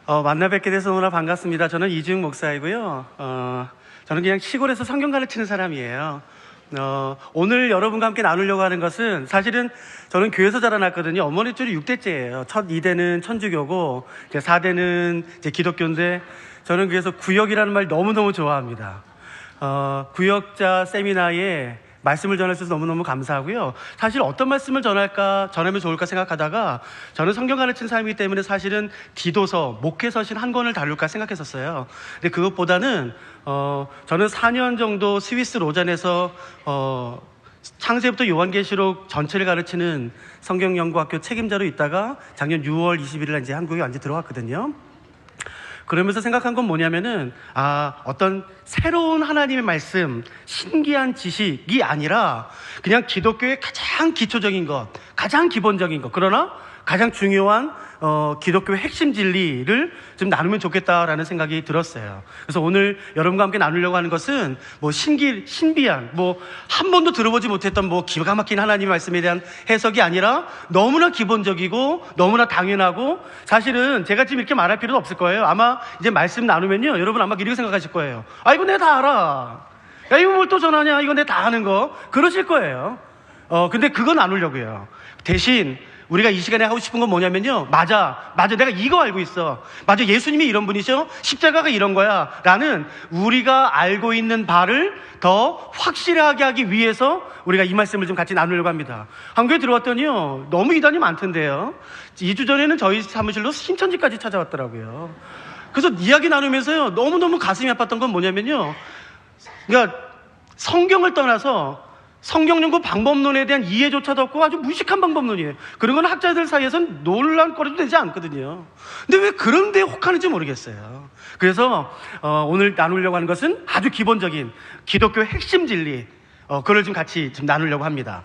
만나 뵙게 돼서 너무나 반갑습니다. 저는 이주영 목사이고요. 저는 그냥 시골에서 성경 가르치는 사람이에요. 오늘 여러분과 함께 나누려고 하는 것은 사실은 저는 교회에서 자라났거든요. 어머니 쪽이 6대째예요. 첫 2대는 천주교고 이제 4대는 이제 기독교인데 저는 그래서 구역이라는 말 너무너무 좋아합니다. 구역자 세미나에 말씀을 전할 수 있어서 너무너무 감사하고요. 사실 어떤 말씀을 전하면 좋을까 생각하다가 저는 성경 가르치는 사람이기 때문에 사실은 디도서, 목회서신 한 권을 다룰까 생각했었어요. 근데 그것보다는 저는 4년 정도 스위스 로잔에서 창세부터 요한계시록 전체를 가르치는 성경연구학교 책임자로 있다가 작년 6월 21일 날 이제 한국에 완전히 들어왔거든요. 그러면서 생각한 건 뭐냐면은 어떤 새로운 하나님의 말씀, 신기한 지식이 아니라 그냥 기독교의 가장 기초적인 것, 가장 기본적인 것, 그러나 가장 중요한 기독교의 핵심 진리를 좀 나누면 좋겠다라는 생각이 들었어요. 그래서 오늘 여러분과 함께 나누려고 하는 것은 신비한, 한 번도 들어보지 못했던 기가 막힌 하나님의 말씀에 대한 해석이 아니라 너무나 기본적이고 너무나 당연하고, 사실은 제가 지금 이렇게 말할 필요도 없을 거예요. 아마 이제 말씀 나누면요, 여러분 아마 이렇게 생각하실 거예요. 이거 내가 다 알아. 야, 이거 뭘 또 전하냐? 이거 내가 다 아는 거. 그러실 거예요. 근데 그거 나누려고요. 대신 우리가 이 시간에 하고 싶은 건 뭐냐면요, 맞아, 내가 이거 알고 있어. 맞아, 예수님이 이런 분이셔. 십자가가 이런 거야. 라는 우리가 알고 있는 바를 더 확실하게 하기 위해서 우리가 이 말씀을 좀 같이 나누려고 합니다. 한국에 들어왔더니요, 너무 이단이 많던데요. 2주 전에는 저희 사무실로 신천지까지 찾아왔더라고요. 그래서 이야기 나누면서요, 너무너무 가슴이 아팠던 건 뭐냐면요, 그러니까 성경을 떠나서 성경 연구 방법론에 대한 이해조차도 없고 아주 무식한 방법론이에요. 그런 건 학자들 사이에서는 논란거리도 되지 않거든요. 근데 왜 그런 데 혹하는지 모르겠어요. 그래서 오늘 나누려고 하는 것은 아주 기본적인 기독교의 핵심 진리, 그걸 좀 같이 좀 나누려고 합니다.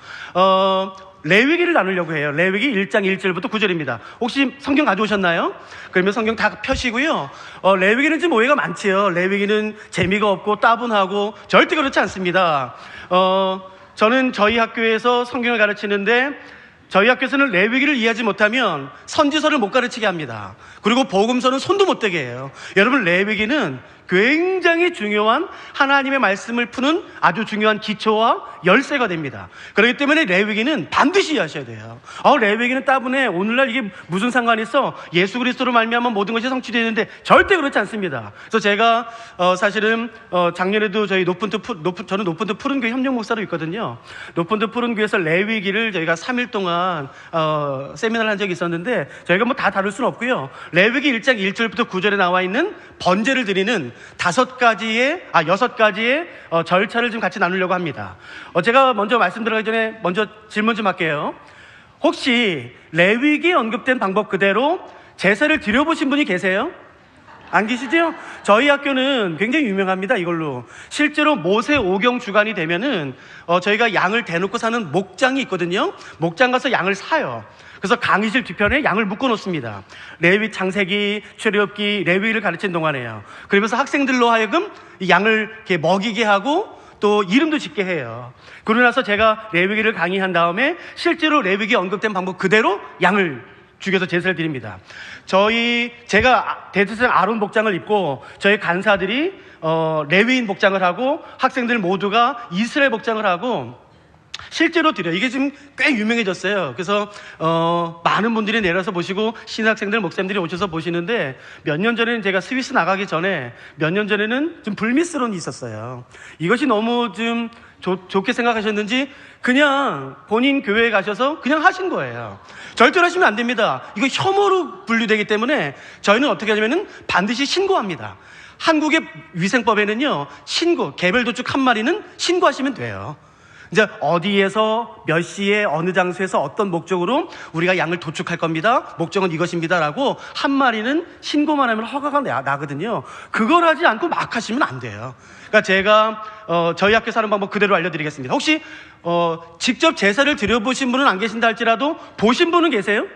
레위기를 나누려고 해요. 레위기 1장 1절부터 9절입니다. 혹시 성경 가져오셨나요? 그러면 성경 다 펴시고요. 레위기는 지금 오해가 많지요. 레위기는 재미가 없고 따분하고 절대 그렇지 않습니다. 저는 저희 학교에서 성경을 가르치는데 저희 학교에서는 레위기를 이해하지 못하면 선지서를 못 가르치게 합니다. 그리고 복음서는 손도 못 대게 해요. 여러분, 레위기는 굉장히 중요한 하나님의 말씀을 푸는 아주 중요한 기초와 열쇠가 됩니다. 그렇기 때문에 레위기는 반드시 이해하셔야 돼요. 레위기는 따분해. 오늘날 이게 무슨 상관이 있어? 예수 그리스도로 말미암아 모든 것이 성취되는데 절대 그렇지 않습니다. 그래서 제가 사실은 작년에도 저희 저는 높은트 푸른교회 협력 목사로 있거든요. 높은트 푸른교회에서 레위기를 저희가 3일 동안 세미나를 한 적이 있었는데 저희가 다 다룰 수는 없고요. 레위기 1장 1절부터 9절에 나와 있는 번제를 드리는 6가지의 절차를 좀 같이 나누려고 합니다. 제가 먼저 말씀 들어가기 전에 먼저 질문 좀 할게요. 혹시 레위기에 언급된 방법 그대로 제사를 드려보신 분이 계세요? 안 계시죠? 저희 학교는 굉장히 유명합니다, 이걸로. 실제로 모세 오경 주간이 되면은 저희가 양을 대놓고 사는 목장이 있거든요. 목장 가서 양을 사요. 그래서 강의실 뒤편에 양을 묶어 놓습니다. 레위, 창세기, 출애굽기, 레위기를 가르치는 동안에요. 그러면서 학생들로 하여금 이 양을 이렇게 먹이게 하고 또 이름도 짓게 해요. 그러고 나서 제가 레위기를 강의한 다음에 실제로 레위기에 언급된 방법 그대로 양을 죽여서 제사를 드립니다. 제가 대제사장 아론 복장을 입고 저희 간사들이 레위인 복장을 하고 학생들 모두가 이스라엘 복장을 하고 실제로 드려요. 이게 지금 꽤 유명해졌어요. 그래서 많은 분들이 내려서 보시고 신학생들, 목사님들이 오셔서 보시는데, 몇 년 전에는 제가 스위스 나가기 전에 몇 년 전에는 좀 불미스러움이 있었어요. 이것이 너무 좀 좋게 생각하셨는지 그냥 본인 교회에 가셔서 그냥 하신 거예요. 절대로 하시면 안 됩니다. 이거 혐오로 분류되기 때문에 저희는 어떻게 하냐면은 반드시 신고합니다. 한국의 위생법에는요, 개별 도축 한 마리는 신고하시면 돼요. 이제 어디에서 몇 시에 어느 장소에서 어떤 목적으로 우리가 양을 도축할 겁니다. 목적은 이것입니다라고 한 마리는 신고만 하면 허가가 나거든요. 그걸 하지 않고 막 하시면 안 돼요. 그러니까 제가 저희 학교에서 하는 방법 그대로 알려드리겠습니다. 혹시 직접 제사를 드려보신 분은 안 계신다 할지라도 보신 분은 계세요?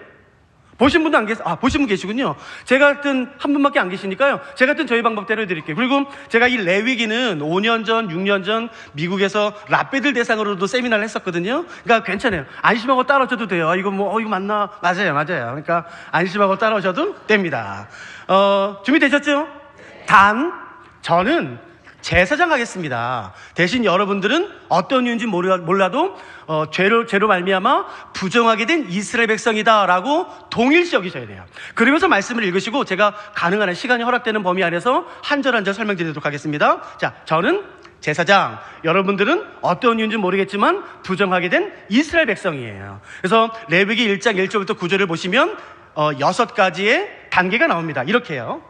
보신 분도 안 계세요? 보신 분 계시군요. 제가 같은 한 분밖에 안 계시니까요. 제가 같은 저희 방법대로 해드릴게요. 그리고 제가 이 레위기는 5년 전, 6년 전 미국에서 랍비들 대상으로도 세미나를 했었거든요. 그러니까 괜찮아요. 안심하고 따라오셔도 돼요. 이거 이거 맞나? 맞아요. 그러니까 안심하고 따라오셔도 됩니다. 준비되셨죠? 단, 저는 제사장 하겠습니다. 대신 여러분들은 어떤 이유인지 몰라도 죄로 말미암아 부정하게 된 이스라엘 백성이다라고 동일시 여기셔야 돼요. 그러면서 말씀을 읽으시고 제가 가능한 한 시간이 허락되는 범위 안에서 한 절 한 절 설명드리도록 하겠습니다. 자, 저는 제사장, 여러분들은 어떤 이유인지 모르겠지만 부정하게 된 이스라엘 백성이에요. 그래서 레위기 1장 1절부터 9절을 보시면 6가지의 단계가 나옵니다. 이렇게요.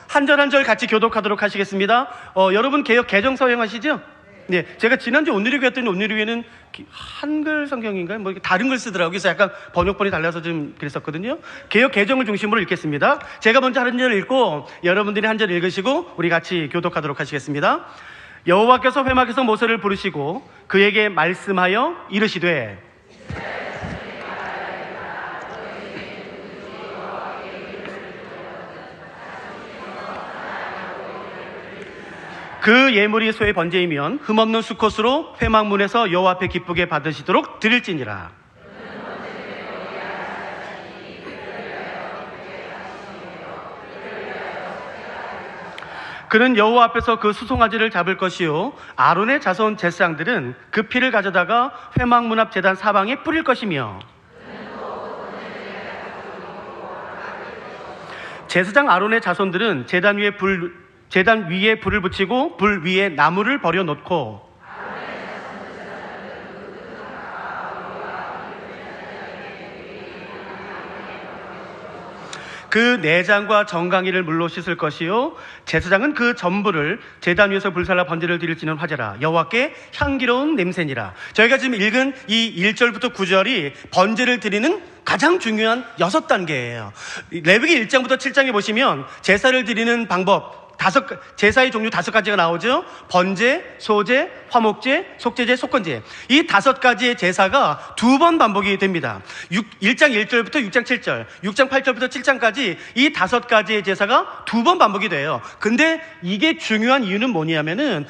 한 절 한 절 같이 교독하도록 하시겠습니다. 여러분 개역 개정 사용하시죠? 네. 제가 지난주 온누리교회 했더니 온누리교회는 한글 성경인가요? 다른 글 쓰더라고요. 그래서 약간 번역본이 달라서 좀 그랬었거든요. 개역 개정을 중심으로 읽겠습니다. 제가 먼저 한 절 읽고 여러분들이 한 절 읽으시고 우리 같이 교독하도록 하시겠습니다. 여호와께서 회막에서 모세를 부르시고 그에게 말씀하여 이르시되 그 예물이 소의 번제이면 흠없는 수컷으로 회막문에서 여호와 앞에 기쁘게 받으시도록 드릴지니라. 그는 여호와 앞에서 그 수송아지를 잡을 것이요 아론의 자손 제사장들은 그 피를 가져다가 회막문 앞 제단 사방에 뿌릴 것이며 제사장 아론의 자손들은 제단 위에 불을 붙이고 불 위에 나무를 버려놓고 그 내장과 정강이를 물로 씻을 것이요 제사장은 그 전부를 제단 위에서 불살라 번제를 드릴지는 화제라. 여호와께 향기로운 냄새니라. 저희가 지금 읽은 이 1절부터 9절이 번제를 드리는 가장 중요한 6단계예요. 레위기 1장부터 7장에 보시면 제사를 드리는 방법 제사의 종류 5가지가 나오죠. 번제, 소제, 화목제, 속제제, 속건제. 이 5가지의 제사가 2번 반복이 됩니다. 1장 1절부터 6장 7절, 6장 8절부터 7장까지 이 5가지의 제사가 2번 반복이 돼요. 근데 이게 중요한 이유는 뭐냐면은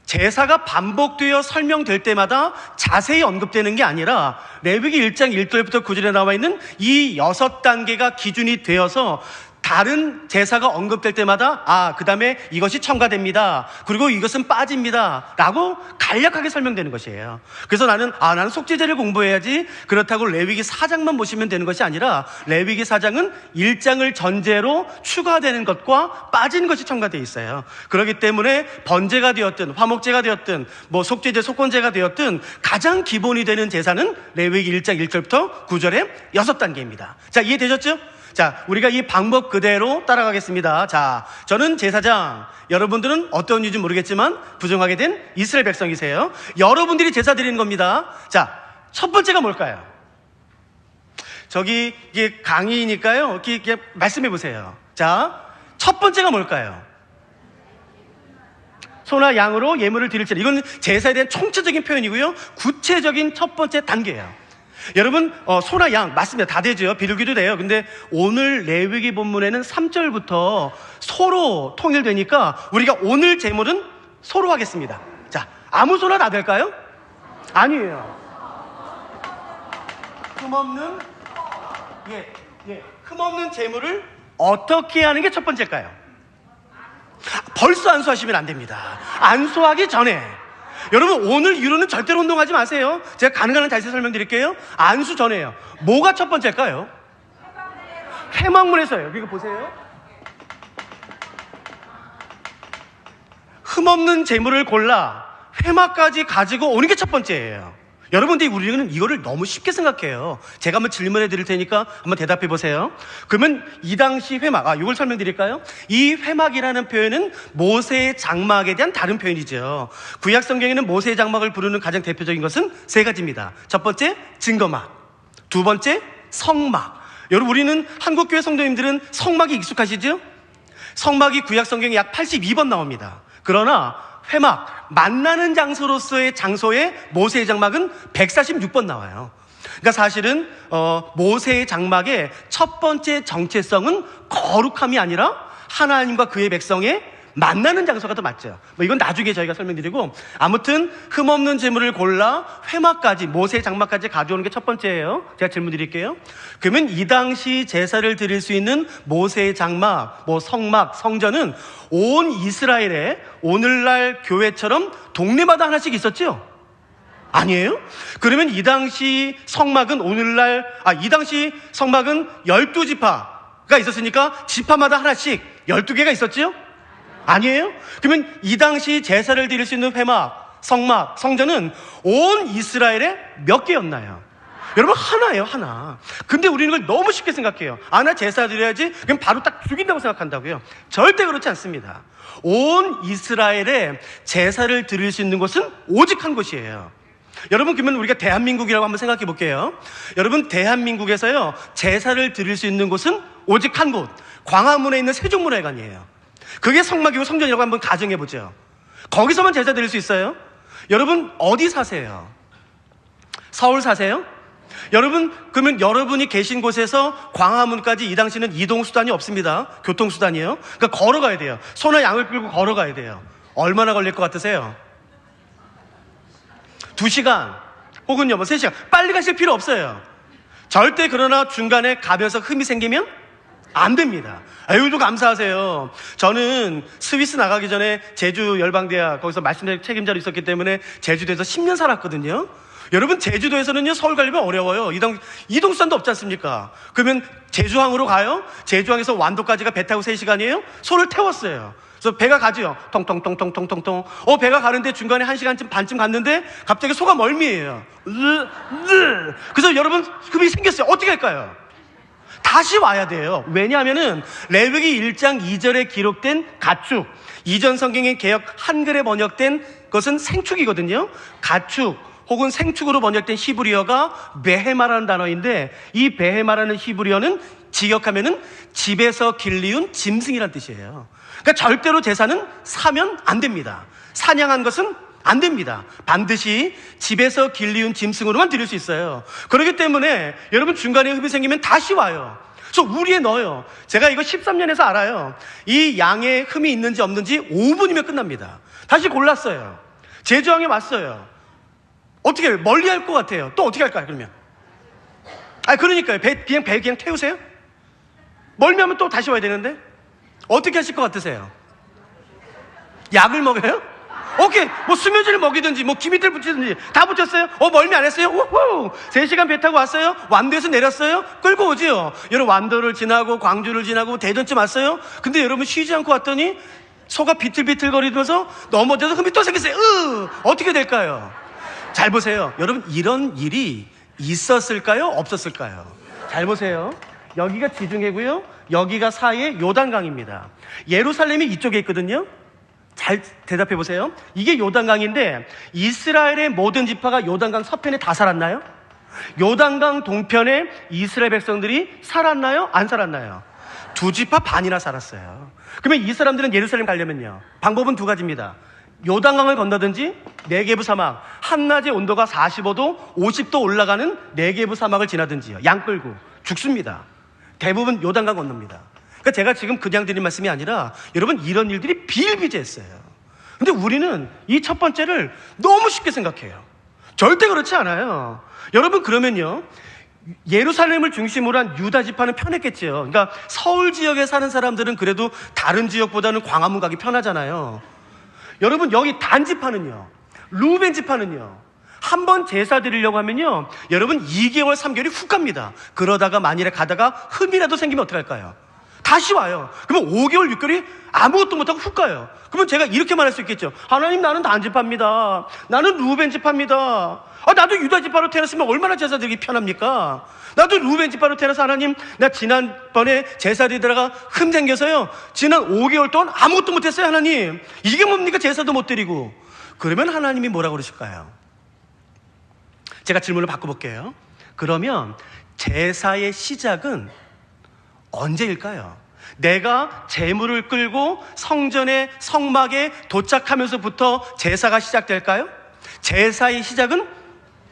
제사가 반복되어 설명될 때마다 자세히 언급되는 게 아니라 레위기 1장 1절부터 9절에 나와 있는 이 6단계가 기준이 되어서 다른 제사가 언급될 때마다 그 다음에 이것이 첨가됩니다. 그리고 이것은 빠집니다. 라고 간략하게 설명되는 것이에요. 그래서 나는 속죄제를 공부해야지 그렇다고 레위기 4장만 보시면 되는 것이 아니라 레위기 4장은 1장을 전제로 추가되는 것과 빠진 것이 첨가되어 있어요. 그렇기 때문에 번제가 되었든 화목제가 되었든 속죄제, 속건제가 되었든 가장 기본이 되는 제사는 레위기 1장 1절부터 9절의 6단계입니다. 자, 이해되셨죠? 자, 우리가 이 방법 그대로 따라가겠습니다. 자, 저는 제사장, 여러분들은 어떤 이유인지 모르겠지만 부정하게 된 이스라엘 백성이세요. 여러분들이 제사 드리는 겁니다. 자, 첫 번째가 뭘까요? 저기 이게 강의니까요. 이렇게 말씀해 보세요. 자, 첫 번째가 뭘까요? 소나 양으로 예물을 드릴지라. 이건 제사에 대한 총체적인 표현이고요. 구체적인 첫 번째 단계예요. 여러분, 소나 양 맞습니다. 다 되죠. 비둘기도 돼요. 근데 오늘 레위기 본문에는 3절부터 소로 통일되니까 우리가 오늘 제물은 소로 하겠습니다. 자, 아무 소나 다 될까요? 아니에요. 흠없는 제물을 어떻게 하는 게 첫 번째일까요? 벌써 안수하시면 안 됩니다. 안수하기 전에. 여러분, 오늘 이후로는 절대로 운동하지 마세요. 제가 가능한 한 자세히 설명드릴게요. 안수 전에요. 뭐가 첫 번째일까요? 회막문에서요. 이거 보세요. 흠없는 제물을 골라 회막까지 가지고 오는 게 첫 번째예요. 여러분들이 우리는 이거를 너무 쉽게 생각해요. 제가 한번 질문해 드릴 테니까 한번 대답해 보세요. 그러면 이 당시 회막, 이걸 설명드릴까요? 이 회막이라는 표현은 모세의 장막에 대한 다른 표현이죠. 구약 성경에는 모세의 장막을 부르는 가장 대표적인 것은 3가지입니다. 첫 번째, 증거막. 두 번째, 성막. 여러분, 우리는 한국교회 성도님들은 성막이 익숙하시죠? 성막이 구약 성경에 약 82번 나옵니다. 그러나 회막, 만나는 장소로서의 장소에 모세의 장막은 146번 나와요. 그러니까 사실은 모세의 장막의 첫 번째 정체성은 거룩함이 아니라 하나님과 그의 백성의 만나는 장소가 더 맞죠. 이건 나중에 저희가 설명드리고, 아무튼 흠없는 제물을 골라 회막까지, 모세의 장막까지 가져오는 게 첫 번째예요. 제가 질문 드릴게요. 그러면 이 당시 제사를 드릴 수 있는 모세의 장막, 성막, 성전은 온 이스라엘에 오늘날 교회처럼 동네마다 하나씩 있었죠? 아니에요? 그러면 이 당시 성막은 이 당시 성막은 12지파가 있었으니까 지파마다 하나씩 12개가 있었죠? 아니에요? 그러면 이 당시 제사를 드릴 수 있는 회막, 성막, 성전은 온 이스라엘에 몇 개였나요? 여러분, 하나예요, 하나. 근데 우리는 그걸 너무 쉽게 생각해요. 나 제사 드려야지, 그럼 바로 딱 죽인다고 생각한다고요. 절대 그렇지 않습니다. 온 이스라엘에 제사를 드릴 수 있는 곳은 오직 한 곳이에요. 여러분, 그러면 우리가 대한민국이라고 한번 생각해 볼게요. 여러분, 대한민국에서요, 제사를 드릴 수 있는 곳은 오직 한 곳, 광화문에 있는 세종문화회관이에요. 그게 성막이고 성전이라고 한번 가정해 보죠. 거기서만 제사 드릴 수 있어요? 여러분, 어디 사세요? 서울 사세요? 여러분, 그러면 여러분이 계신 곳에서 광화문까지 이 당시는 이동수단이 없습니다. 교통수단이에요. 그러니까 걸어가야 돼요. 소나 양을 끌고 걸어가야 돼요. 얼마나 걸릴 것 같으세요? 2시간 혹은요 3시간. 빨리 가실 필요 없어요. 절대. 그러나 중간에 가면서 흠이 생기면 안 됩니다. 아유도 감사하세요. 저는 스위스 나가기 전에 제주 열방대학 거기서 말씀드린 책임자로 있었기 때문에 제주도에서 10년 살았거든요. 여러분, 제주도에서는요, 서울 가려면 어려워요. 이동수단도 없지 않습니까? 그러면 제주항으로 가요. 제주항에서 완도까지가 배 타고 3시간이에요. 소를 태웠어요. 그래서 배가 가지요. 통통통통통통통. 배가 가는데 중간에 1시간 반쯤 갔는데 갑자기 소가 멀미해요. 그래서 여러분, 흠이 생겼어요. 어떻게 할까요? 다시 와야 돼요. 왜냐하면은 레위기 1장 2절에 기록된 가축, 이전 성경의 개역 한글에 번역된 것은 생축이거든요. 가축 혹은 생축으로 번역된 히브리어가 베헤마라는 단어인데, 이 베헤마라는 히브리어는 직역하면은 집에서 길리운 짐승이란 뜻이에요. 그러니까 절대로 제사는 사면 안 됩니다. 사냥한 것은 안 됩니다. 반드시 집에서 길리운 짐승으로만 드릴 수 있어요. 그렇기 때문에 여러분, 중간에 흡이 생기면 다시 와요. 그래서 우리에 넣어요. 제가 이거 13년에서 알아요. 이 양에 흠이 있는지 없는지 5분이면 끝납니다. 다시 골랐어요. 제주항에 왔어요. 어떻게 멀리 할 것 같아요. 또 어떻게 할까요, 그러면? 그러니까요. 배 그냥 태우세요? 멀미하면 또 다시 와야 되는데? 어떻게 하실 것 같으세요? 약을 먹여요? 오케이, 수면제를 먹이든지, 기미를 붙이든지 다 붙였어요? 멀미 안 했어요? 우후! 3시간 배 타고 왔어요? 완도에서 내렸어요? 끌고 오지요? 여러분, 완도를 지나고 광주를 지나고 대전쯤 왔어요? 근데 여러분, 쉬지 않고 왔더니 소가 비틀비틀거리면서 넘어져서 흠이 또 생겼어요. 어떻게 될까요? 잘 보세요. 여러분, 이런 일이 있었을까요? 없었을까요? 잘 보세요. 여기가 지중해고요, 여기가 사이의 요단강입니다. 예루살렘이 이쪽에 있거든요. 잘 대답해 보세요. 이게 요단강인데, 이스라엘의 모든 지파가 요단강 서편에 다 살았나요? 요단강 동편에 이스라엘 백성들이 살았나요? 안 살았나요? 2지파 반이나 살았어요. 그러면 이 사람들은 예루살렘 가려면요, 방법은 2가지입니다. 요단강을 건너든지 네게부 사막, 한낮의 온도가 45도, 50도 올라가는 네게부 사막을 지나든지요. 양 끌고 죽습니다. 대부분 요단강 건넙니다. 그러니까 제가 지금 그냥 드린 말씀이 아니라, 여러분, 이런 일들이 비일비재했어요. 근데 우리는 이 첫 번째를 너무 쉽게 생각해요. 절대 그렇지 않아요. 여러분, 그러면요, 예루살렘을 중심으로 한 유다 지파는 편했겠죠. 그러니까 서울 지역에 사는 사람들은 그래도 다른 지역보다는 광화문 가기 편하잖아요. 여러분, 여기 단 지파는요, 루벤 지파는요, 한번 제사 드리려고 하면요, 여러분 2개월 3개월이 훅 갑니다. 그러다가 만일에 가다가 흠이라도 생기면 어떡할까요? 다시 와요. 그러면 5개월 6개월이 아무것도 못하고 훅 가요. 그러면 제가 이렇게 말할 수 있겠죠. 하나님, 나는 단지파입니다. 나는 루벤 지파입니다. 나도 유다 지파로 태어났으면 얼마나 제사 드리기 편합니까? 나도 루벤 지파로 태어나서, 하나님, 나 지난번에 제사 드리다가 흠 생겨서요, 지난 5개월 동안 아무것도 못했어요. 하나님, 이게 뭡니까? 제사도 못 드리고. 그러면 하나님이 뭐라고 그러실까요? 제가 질문을 바꿔볼게요. 그러면 제사의 시작은 언제일까요? 내가 제물을 끌고 성전의 성막에 도착하면서부터 제사가 시작될까요? 제사의 시작은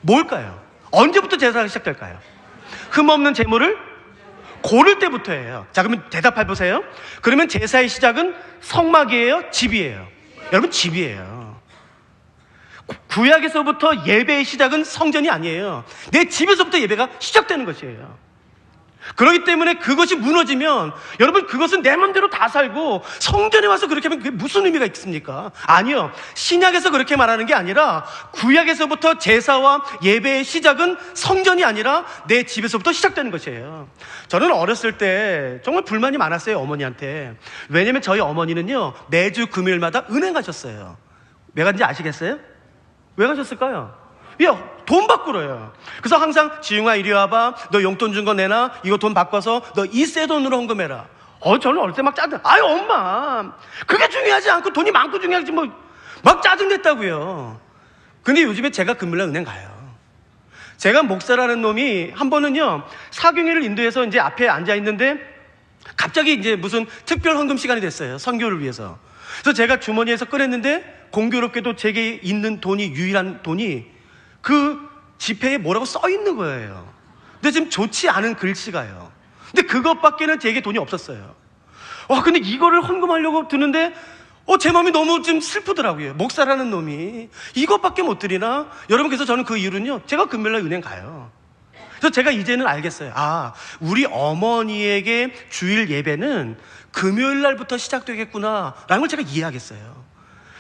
뭘까요? 언제부터 제사가 시작될까요? 흠없는 제물을 고를 때부터예요. 자, 그러면 대답해 보세요. 그러면 제사의 시작은 성막이에요? 집이에요? 여러분, 집이에요. 구약에서부터 예배의 시작은 성전이 아니에요. 내 집에서부터 예배가 시작되는 것이에요. 그렇기 때문에 그것이 무너지면 여러분, 그것은 내 마음대로 다 살고 성전에 와서 그렇게 하면 그게 무슨 의미가 있습니까? 아니요. 신약에서 그렇게 말하는 게 아니라 구약에서부터 제사와 예배의 시작은 성전이 아니라 내 집에서부터 시작되는 것이에요. 저는 어렸을 때 정말 불만이 많았어요, 어머니한테. 왜냐면 저희 어머니는요, 매주 금요일마다 은행 가셨어요. 왜 간지 아시겠어요? 왜 가셨을까요? 돈 바꾸러요. 그래서 항상 지웅아 이리 와봐, 너 용돈 준 거 내놔, 이거 돈 바꿔서 너 이 새 돈으로 헌금해라. 저는 어릴 때 막 짜증, 아유 엄마, 그게 중요하지 않고 돈이 많고 중요하지 뭐, 막 짜증냈다고요. 근데 요즘에 제가 금요일날 은행 가요. 제가 목사라는 놈이 한 번은요, 사경회를 인도해서 이제 앞에 앉아 있는데 갑자기 이제 무슨 특별 헌금 시간이 됐어요, 선교를 위해서. 그래서 제가 주머니에서 꺼냈는데 공교롭게도 제게 있는 돈이, 유일한 돈이 그 지폐에 뭐라고 써 있는 거예요. 근데 지금 좋지 않은 글씨가요. 근데 그것밖에는 제게 돈이 없었어요. 근데 이거를 헌금하려고 드는데 제 마음이 너무 좀 슬프더라고요. 목사라는 놈이 이것밖에 못 드리나? 여러분, 그래서 저는 그 이유는요, 제가 금요일날 은행 가요. 그래서 제가 이제는 알겠어요. 우리 어머니에게 주일 예배는 금요일날부터 시작되겠구나 라는 걸 제가 이해하겠어요.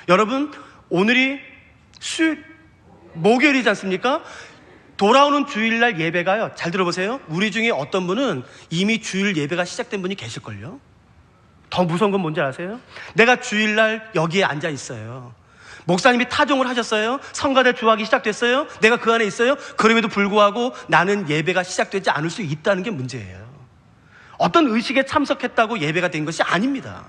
여러분, 오늘이 목요일이지 않습니까? 돌아오는 주일날 예배가요, 잘 들어보세요. 우리 중에 어떤 분은 이미 주일 예배가 시작된 분이 계실걸요. 더 무서운 건 뭔지 아세요? 내가 주일날 여기에 앉아 있어요. 목사님이 타종을 하셨어요. 성가대 주학이 시작됐어요. 내가 그 안에 있어요. 그럼에도 불구하고 나는 예배가 시작되지 않을 수 있다는 게 문제예요. 어떤 의식에 참석했다고 예배가 된 것이 아닙니다.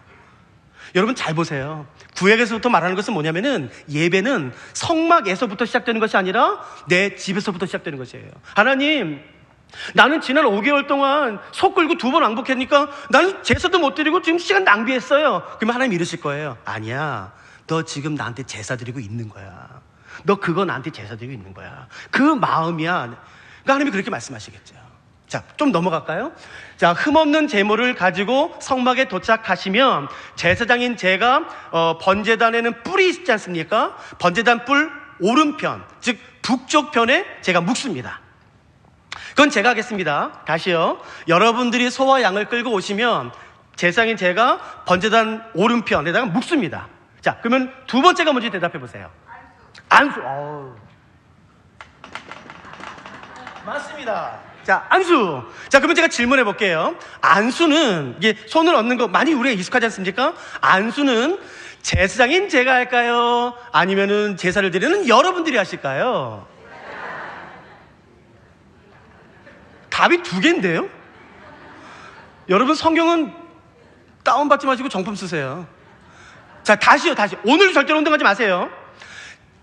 여러분, 잘 보세요. 구약에서부터 말하는 것은 뭐냐면은, 예배는 성막에서부터 시작되는 것이 아니라 내 집에서부터 시작되는 것이에요. 하나님, 나는 지난 5개월 동안 속 끌고 2번 왕복했으니까 나는 제사도 못 드리고 지금 시간 낭비했어요. 그러면 하나님 이러실 거예요. 아니야, 너 지금 나한테 제사 드리고 있는 거야. 너 그거 나한테 제사 드리고 있는 거야. 그 마음이야. 그러니까 하나님이 그렇게 말씀하시겠죠. 자, 좀 넘어갈까요? 자, 흠없는 제물을 가지고 성막에 도착하시면 제사장인 제가 번제단에는 뿔이 있지 않습니까? 번제단 뿔 오른편, 즉 북쪽 편에 제가 묵습니다. 그건 제가 하겠습니다. 다시요. 여러분들이 소와 양을 끌고 오시면 제사장인 제가 번제단 오른편에다가 묵습니다. 자, 그러면 두 번째가 뭔지 대답해 보세요. 안수. 맞습니다. 자, 안수. 자, 그러면 제가 질문해 볼게요. 안수는, 이게 손을 얹는 거 많이 우리가 익숙하지 않습니까? 안수는 제사장인 제가 할까요? 아니면은 제사를 드리는 여러분들이 하실까요? 답이 두 개인데요? 여러분, 성경은 다운받지 마시고 정품 쓰세요. 자, 다시. 오늘 절대로 운동하지 마세요.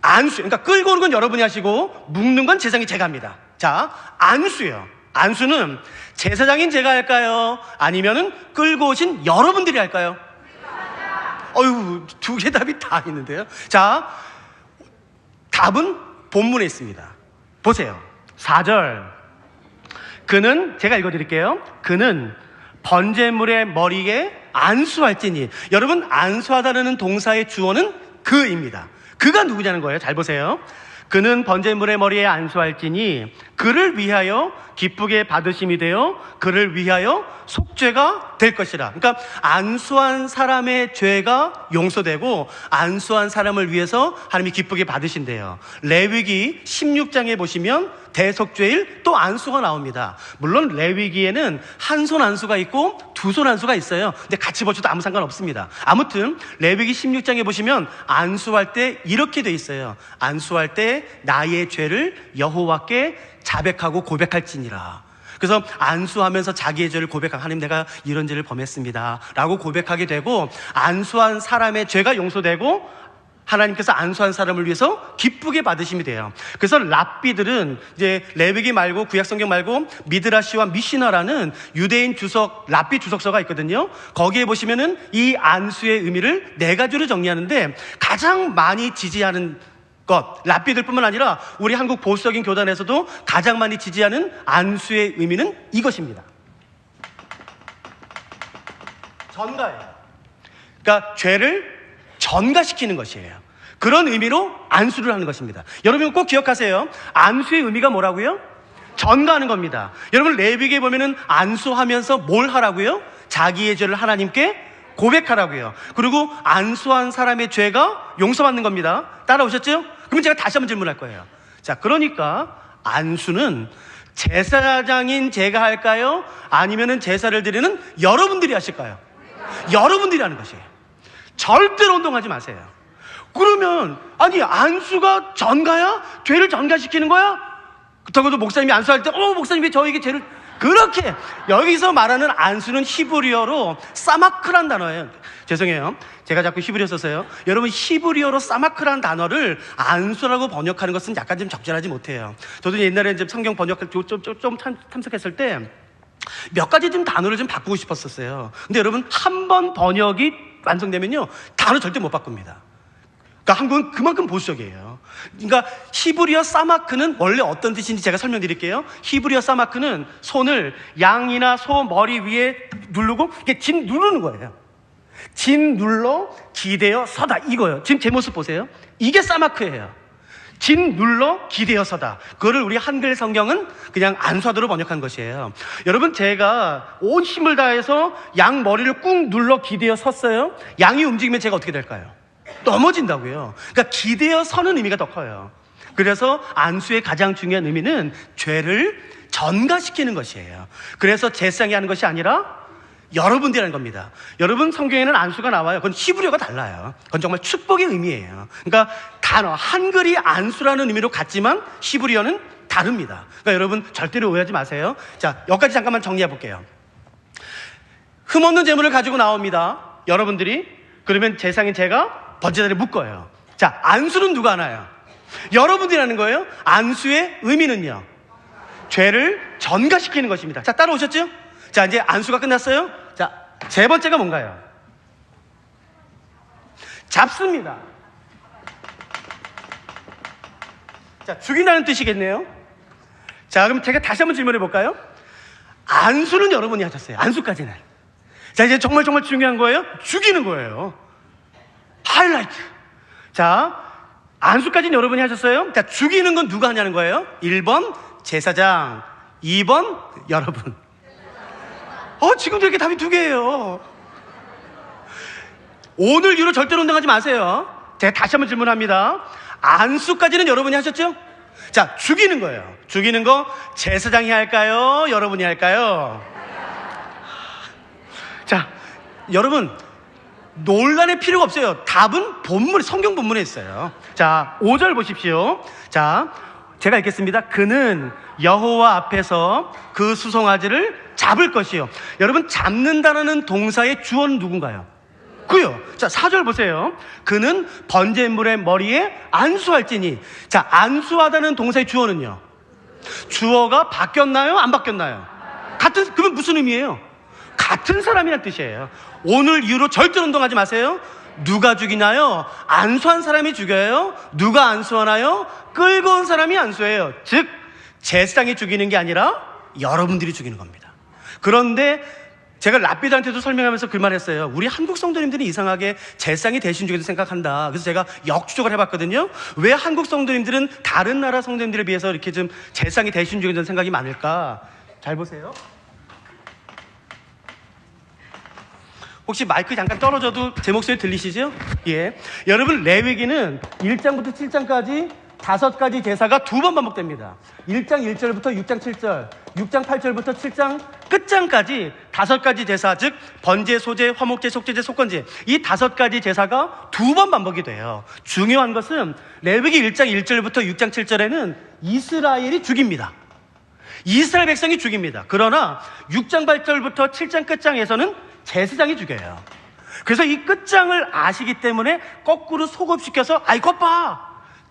안수. 그러니까 끌고 오는 건 여러분이 하시고, 묶는 건 제사장이 제가 합니다. 자, 안수요. 안수는 제사장인 제가 할까요? 아니면은 끌고 오신 여러분들이 할까요? 두 개 답이 다 있는데요. 자, 답은 본문에 있습니다. 보세요. 4절. 그는, 제가 읽어드릴게요. 그는 번제물의 머리에 안수할지니. 여러분, 안수하다는 동사의 주어는 그입니다. 그가 누구냐는 거예요. 잘 보세요. 그는 번제물의 머리에 안수할지니 그를 위하여 기쁘게 받으심이 되어 그를 위하여 속죄가 될 것이라. 그러니까 안수한 사람의 죄가 용서되고 안수한 사람을 위해서 하나님이 기쁘게 받으신대요. 레위기 16장에 보시면 대속죄일 또 안수가 나옵니다. 물론 레위기에는 한 손 안수가 있고 두 손 안수가 있어요. 근데 같이 보셔도 아무 상관없습니다. 아무튼 레위기 16장에 보시면 안수할 때 이렇게 돼 있어요. 안수할 때 나의 죄를 여호와께 자백하고 고백할지니라. 그래서 안수하면서 자기의 죄를 고백하고, 하나님, 내가 이런 죄를 범했습니다 라고 고백하게 되고, 안수한 사람의 죄가 용서되고 하나님께서 안수한 사람을 위해서 기쁘게 받으심이 돼요. 그래서 랍비들은 이제 레위기 말고 구약성경 말고 미드라시와 미시나라는 유대인 주석 랍비 주석서가 있거든요. 거기에 보시면은 이 안수의 의미를 네 가지로 정리하는데 가장 많이 지지하는 것, 랍비들뿐만 아니라 우리 한국 보수적인 교단에서도 가장 많이 지지하는 안수의 의미는 이것입니다. 전가예요. 그러니까 죄를 전가시키는 것이에요. 그런 의미로 안수를 하는 것입니다. 여러분 꼭 기억하세요. 안수의 의미가 뭐라고요? 전가하는 겁니다. 여러분 레위기에 보면은 안수하면서 뭘 하라고요? 자기의 죄를 하나님께 고백하라고요. 그리고 안수한 사람의 죄가 용서받는 겁니다. 따라오셨죠? 그러면 제가 다시 한번 질문할 거예요. 자, 그러니까 안수는 제사장인 제가 할까요? 아니면은 제사를 드리는 여러분들이 하실까요? 여러분들이 하는 것이에요. 절대로 운동하지 마세요. 그러면 아니 안수가 전가야? 죄를 전가시키는 거야? 그렇다고도 목사님이 안수할 때 목사님이 저에게 죄를 그렇게 여기서 말하는 안수는 히브리어로 사마크란 단어예요. 죄송해요. 제가 자꾸 히브리어 썼어요. 여러분 히브리어로 사마크란 단어를 안수라고 번역하는 것은 약간 좀 적절하지 못해요. 저도 옛날에 이제 성경 번역할 좀 탐색했을 때 몇 가지 좀 단어를 좀 바꾸고 싶었었어요. 근데 여러분 한 번 번역이 완성되면요 단어 절대 못 바꿉니다. 그러니까 한국은 그만큼 보수적이에요. 그러니까 히브리어 사마크는 원래 어떤 뜻인지 제가 설명드릴게요. 히브리어 사마크는 손을 양이나 소 머리 위에 누르고 이게 진 누르는 거예요. 진 눌러 기대어 서다 이거예요. 지금 제 모습 보세요. 이게 사마크예요. 진 눌러 기대어 서다. 그거를 우리 한글 성경은 그냥 안수하도록 번역한 것이에요. 여러분 제가 온 힘을 다해서 양 머리를 꾹 눌러 기대어 섰어요. 양이 움직이면 제가 어떻게 될까요? 넘어진다고요. 그러니까 기대어 서는 의미가 더 커요. 그래서 안수의 가장 중요한 의미는 죄를 전가시키는 것이에요. 그래서 제사장이 하는 것이 아니라 여러분들이 하는 겁니다. 여러분 성경에는 안수가 나와요. 그건 히브리어가 달라요. 그건 정말 축복의 의미예요. 그러니까 단어 한글이 안수라는 의미로 같지만 히브리어는 다릅니다. 그러니까 여러분 절대로 오해하지 마세요. 자, 여기까지 잠깐만 정리해 볼게요. 흠없는 재물을 가지고 나옵니다. 여러분들이. 그러면 제사장인 제가 번제단에 묶어요. 자, 안수는 누가 하나요? 여러분들이 하는 거예요. 안수의 의미는요, 죄를 전가시키는 것입니다. 자, 따라오셨죠? 자, 이제 안수가 끝났어요. 자, 세 번째가 뭔가요? 잡습니다. 자, 죽인다는 뜻이겠네요. 자, 그럼 제가 다시 한번 질문해 볼까요? 안수는 여러분이 하셨어요. 안수까지는. 자, 이제 정말 중요한 거예요. 죽이는 거예요. 하이라이트. 자, 안수까지는 여러분이 하셨어요. 자, 죽이는 건 누가 하냐는 거예요. 1번 제사장, 2번 여러분. 지금도 이렇게 답이 두 개예요. 오늘 이후로 절대로 운동하지 마세요. 제가 다시 한번 질문합니다. 안수까지는 여러분이 하셨죠? 자, 죽이는 거예요. 죽이는 거 제사장이 할까요? 여러분이 할까요? 자, 여러분 논란의 필요가 없어요. 답은 본문, 성경 본문에 있어요. 자, 5절 보십시오. 자, 제가 읽겠습니다. 그는 여호와 앞에서 그 수송아지를 잡을 것이요. 여러분 잡는다라는 동사의 주어는 누군가요? 그요. 자, 4절 보세요. 그는 번제물의 머리에 안수할지니. 자, 안수하다는 동사의 주어는요, 주어가 바뀌었나요? 안 바뀌었나요? 그러면 무슨 의미예요? 같은 사람이란 뜻이에요. 오늘 이후로 절대로 운동하지 마세요. 누가 죽이나요? 안수한 사람이 죽여요. 누가 안수하나요? 끌고 온 사람이 안수해요. 즉 제사장이 죽이는 게 아니라 여러분들이 죽이는 겁니다. 그런데 제가 랍비들한테도 설명하면서 그 말했어요. 우리 한국 성도님들이 이상하게 제사장이 대신 죽여도 생각한다. 그래서 제가 역추적을 해봤거든요. 왜 한국 성도님들은 다른 나라 성도님들에 비해서 이렇게 좀 제사장이 대신 죽여도 생각이 많을까? 잘 보세요. 혹시 마이크 잠깐 떨어져도 제 목소리 들리시죠? 예. 여러분 레위기는 1장부터 7장까지 5가지 제사가 2번 반복됩니다. 1장 1절부터 6장 7절, 6장 8절부터 7장 끝장까지 5가지 제사, 즉 번제, 소제, 화목제, 속죄제, 속건제, 이 5가지 제사가 2번 반복이 돼요. 중요한 것은 레위기 1장 1절부터 6장 7절에는 이스라엘이 죽입니다. 이스라엘 백성이 죽입니다. 그러나 6장 8절부터 7장 끝장에서는 제사장이 죽여요. 그래서 이 끝장을 아시기 때문에 거꾸로 소급시켜서 아이 것 봐,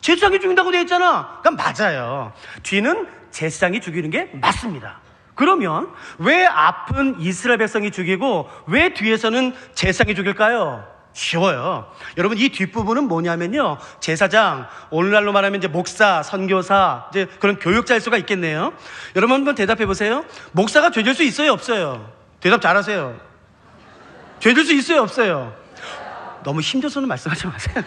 제사장이 죽인다고 되어 있잖아. 그러니까 맞아요. 뒤는 제사장이 죽이는 게 맞습니다. 그러면 왜 앞은 이스라엘 백성이 죽이고 왜 뒤에서는 제사장이 죽일까요? 쉬워요. 여러분, 이 뒷부분은 뭐냐면요, 제사장, 오늘날로 말하면 이제 목사, 선교사, 이제 그런 교육자일 수가 있겠네요. 여러분 한번 대답해 보세요. 목사가 죄질 수 있어요, 없어요? 대답 잘하세요. 죄질 수 있어요, 없어요? 너무 힘줘서는 말씀하지 마세요.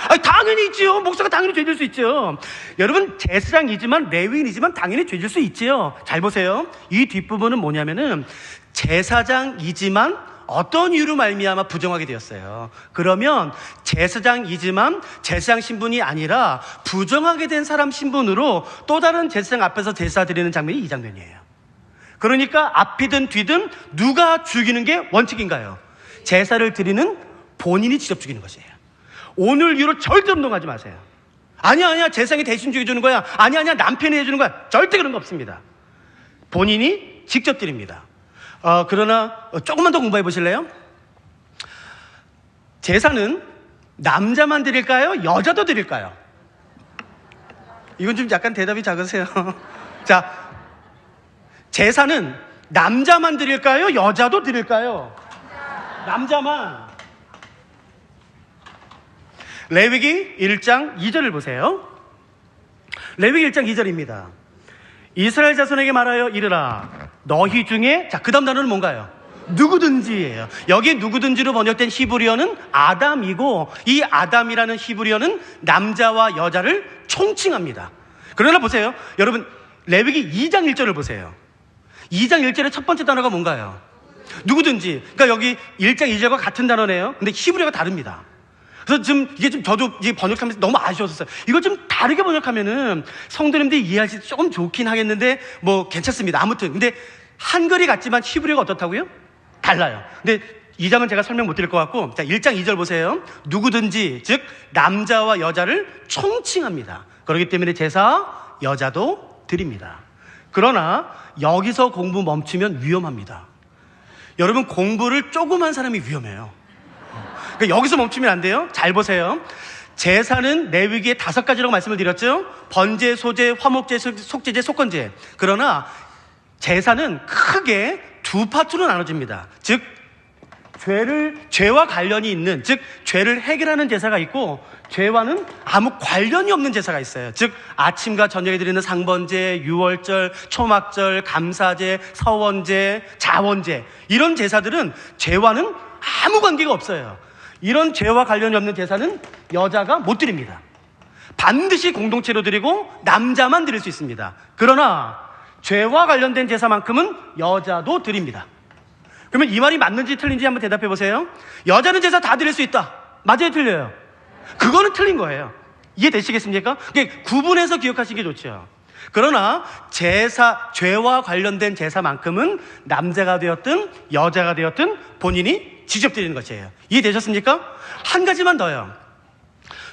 아니, 당연히 있지요. 목사가 당연히 죄질 수 있죠. 여러분, 제사장이지만 레위인이지만 당연히 죄질 수 있지요. 잘 보세요. 이 뒷부분은 뭐냐면은 제사장이지만 어떤 이유로 말미암아 부정하게 되었어요. 그러면 제사장이지만 제사장 신분이 아니라 부정하게 된 사람 신분으로 또 다른 제사장 앞에서 제사 드리는 장면이 이 장면이에요. 그러니까 앞이든 뒤든 누가 죽이는 게 원칙인가요? 제사를 드리는 본인이 직접 죽이는 것이에요. 오늘 이후로 절대 운동하지 마세요. 아니야, 제사장이 대신 죽여주는 거야. 아니야, 남편이 해주는 거야. 절대 그런 거 없습니다. 본인이 직접 드립니다. 그러나 조금만 더 공부해 보실래요? 제사는 남자만 드릴까요? 여자도 드릴까요? 이건 좀 약간 대답이 작으세요. 자, 제사는 남자만 드릴까요? 여자도 드릴까요? 남자만. 레위기 1장 2절을 보세요. 레위기 1장 2절입니다. 이스라엘 자손에게 말하여 이르라, 너희 중에, 자, 그 다음 단어는 뭔가요? 누구든지예요. 여기 누구든지로 번역된 히브리어는 아담이고, 이 아담이라는 히브리어는 남자와 여자를 총칭합니다. 그러나 보세요, 여러분, 레위기 2장 1절을 보세요. 2장 1절의 첫 번째 단어가 뭔가요? 누구든지. 그러니까 여기 1장 2절과 같은 단어네요. 근데 히브리어가 다릅니다. 그래서 지금 이게 좀 저도 이게 번역하면서 너무 아쉬웠어요. 이걸 좀 다르게 번역하면은 성도님들이 이해하실 때 조금 좋긴 하겠는데 뭐 괜찮습니다. 아무튼 근데 한글이 같지만 히브리어가 어떻다고요? 달라요. 근데 이 장은 제가 설명 못 드릴 것 같고, 자, 1장 2절 보세요. 누구든지, 즉 남자와 여자를 총칭합니다. 그렇기 때문에 제사 여자도 드립니다. 그러나 여기서 공부 멈추면 위험합니다. 여러분, 공부를 조그만 사람이 위험해요. 그러니까 여기서 멈추면 안 돼요. 잘 보세요. 제사는 레위기에 5가지라고 말씀을 드렸죠. 번제, 소제, 화목제, 속제제, 속건제. 그러나 제사는 크게 두 파트로 나눠집니다. 즉 죄와 관련이 있는, 즉 죄를 해결하는 제사가 있고, 죄와는 아무 관련이 없는 제사가 있어요. 즉 아침과 저녁에 드리는 상번제, 유월절, 초막절, 감사제, 서원제, 자원제, 이런 제사들은 죄와는 아무 관계가 없어요. 이런 죄와 관련이 없는 제사는 여자가 못 드립니다. 반드시 공동체로 드리고 남자만 드릴 수 있습니다. 그러나 죄와 관련된 제사만큼은 여자도 드립니다. 그러면 이 말이 맞는지 틀린지 한번 대답해 보세요. 여자는 제사 다 드릴 수 있다. 맞아요, 틀려요? 그거는 틀린 거예요. 이해되시겠습니까? 구분해서 기억하시는 게 좋죠. 그러나 죄와 관련된 제사만큼은 남자가 되었든 여자가 되었든 본인이 직접 드리는 것이에요. 이해되셨습니까? 한 가지만 더요.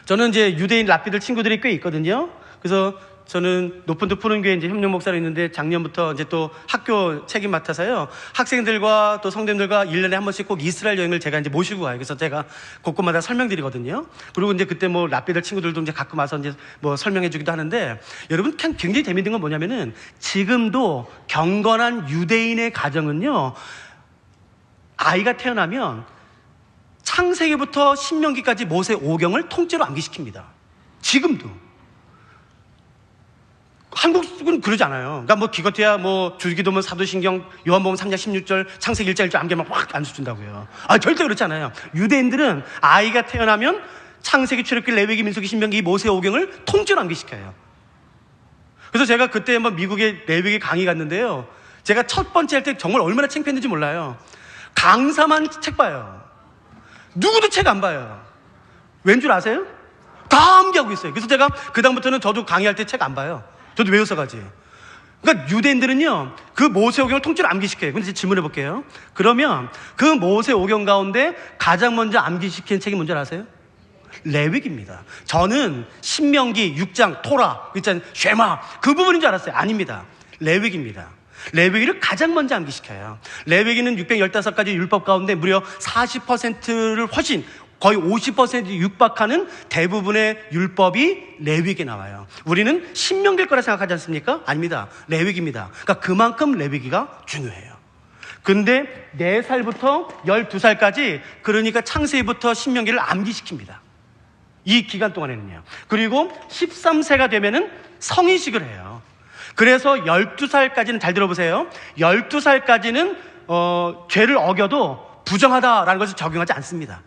저는 이제 유대인 랍비들 친구들이 꽤 있거든요. 그래서 저는 높은 데 푸른 교회 이제 협력 목사로 있는데 작년부터 이제 또 학교 책임 맡아서요. 학생들과 또 성도님들과 1년에 한 번씩 꼭 이스라엘 여행을 제가 이제 모시고 가요. 그래서 제가 곳곳마다 설명드리거든요. 그리고 이제 그때 뭐 랍비들 친구들도 이제 가끔 와서 이제 뭐 설명해 주기도 하는데, 여러분 굉장히 재밌는 건 뭐냐면은 지금도 경건한 유대인의 가정은요, 아이가 태어나면 창세기부터 신명기까지 모세 오경을 통째로 암기시킵니다. 지금도. 한국은 그러지 않아요. 그러니까 뭐 기껏해야 뭐 주기도문, 사도신경, 요한복음 3장 16절, 창세기 1장 1절 암기만 확 안수준다고요. 절대 그렇지 않아요. 유대인들은 아이가 태어나면 창세기, 출애굽기, 레위기, 민수기, 신명기, 모세 오경을 통째로 암기시켜요. 그래서 제가 그때 한번 미국에 레위기 강의 갔는데요, 제가 첫 번째 할 때 정말 얼마나 창피했는지 몰라요. 강사만 책 봐요. 누구도 책 안 봐요. 왠 줄 아세요? 다 암기하고 있어요. 그래서 제가 그다음부터는 저도 강의할 때 책 안 봐요. 저도 외워서 가지. 그러니까 유대인들은요, 그 모세오경을 통째로 암기시켜요. 근데 질문해 볼게요. 그러면 그 모세오경 가운데 가장 먼저 암기시킨 책이 뭔지 아세요? 레위기입니다. 저는 신명기 6장 토라 있잖아요, 쉐마, 그 부분인 줄 알았어요. 아닙니다. 레위기입니다. 레위기를 가장 먼저 암기시켜요. 레위기는 615가지 율법 가운데 무려 40%를 훨씬 거의 50% 육박하는 대부분의 율법이 레위기에 나와요. 우리는 신명기일 거라 생각하지 않습니까? 아닙니다. 레위기입니다. 그러니까 그만큼 레위기가 중요해요. 근데 4살부터 12살까지, 그러니까 창세기부터 신명기를 암기시킵니다. 이 기간 동안에는요. 그리고 13세가 되면은 성인식을 해요. 그래서 12살까지는, 잘 들어보세요, 12살까지는 죄를 어겨도 부정하다라는 것을 적용하지 않습니다.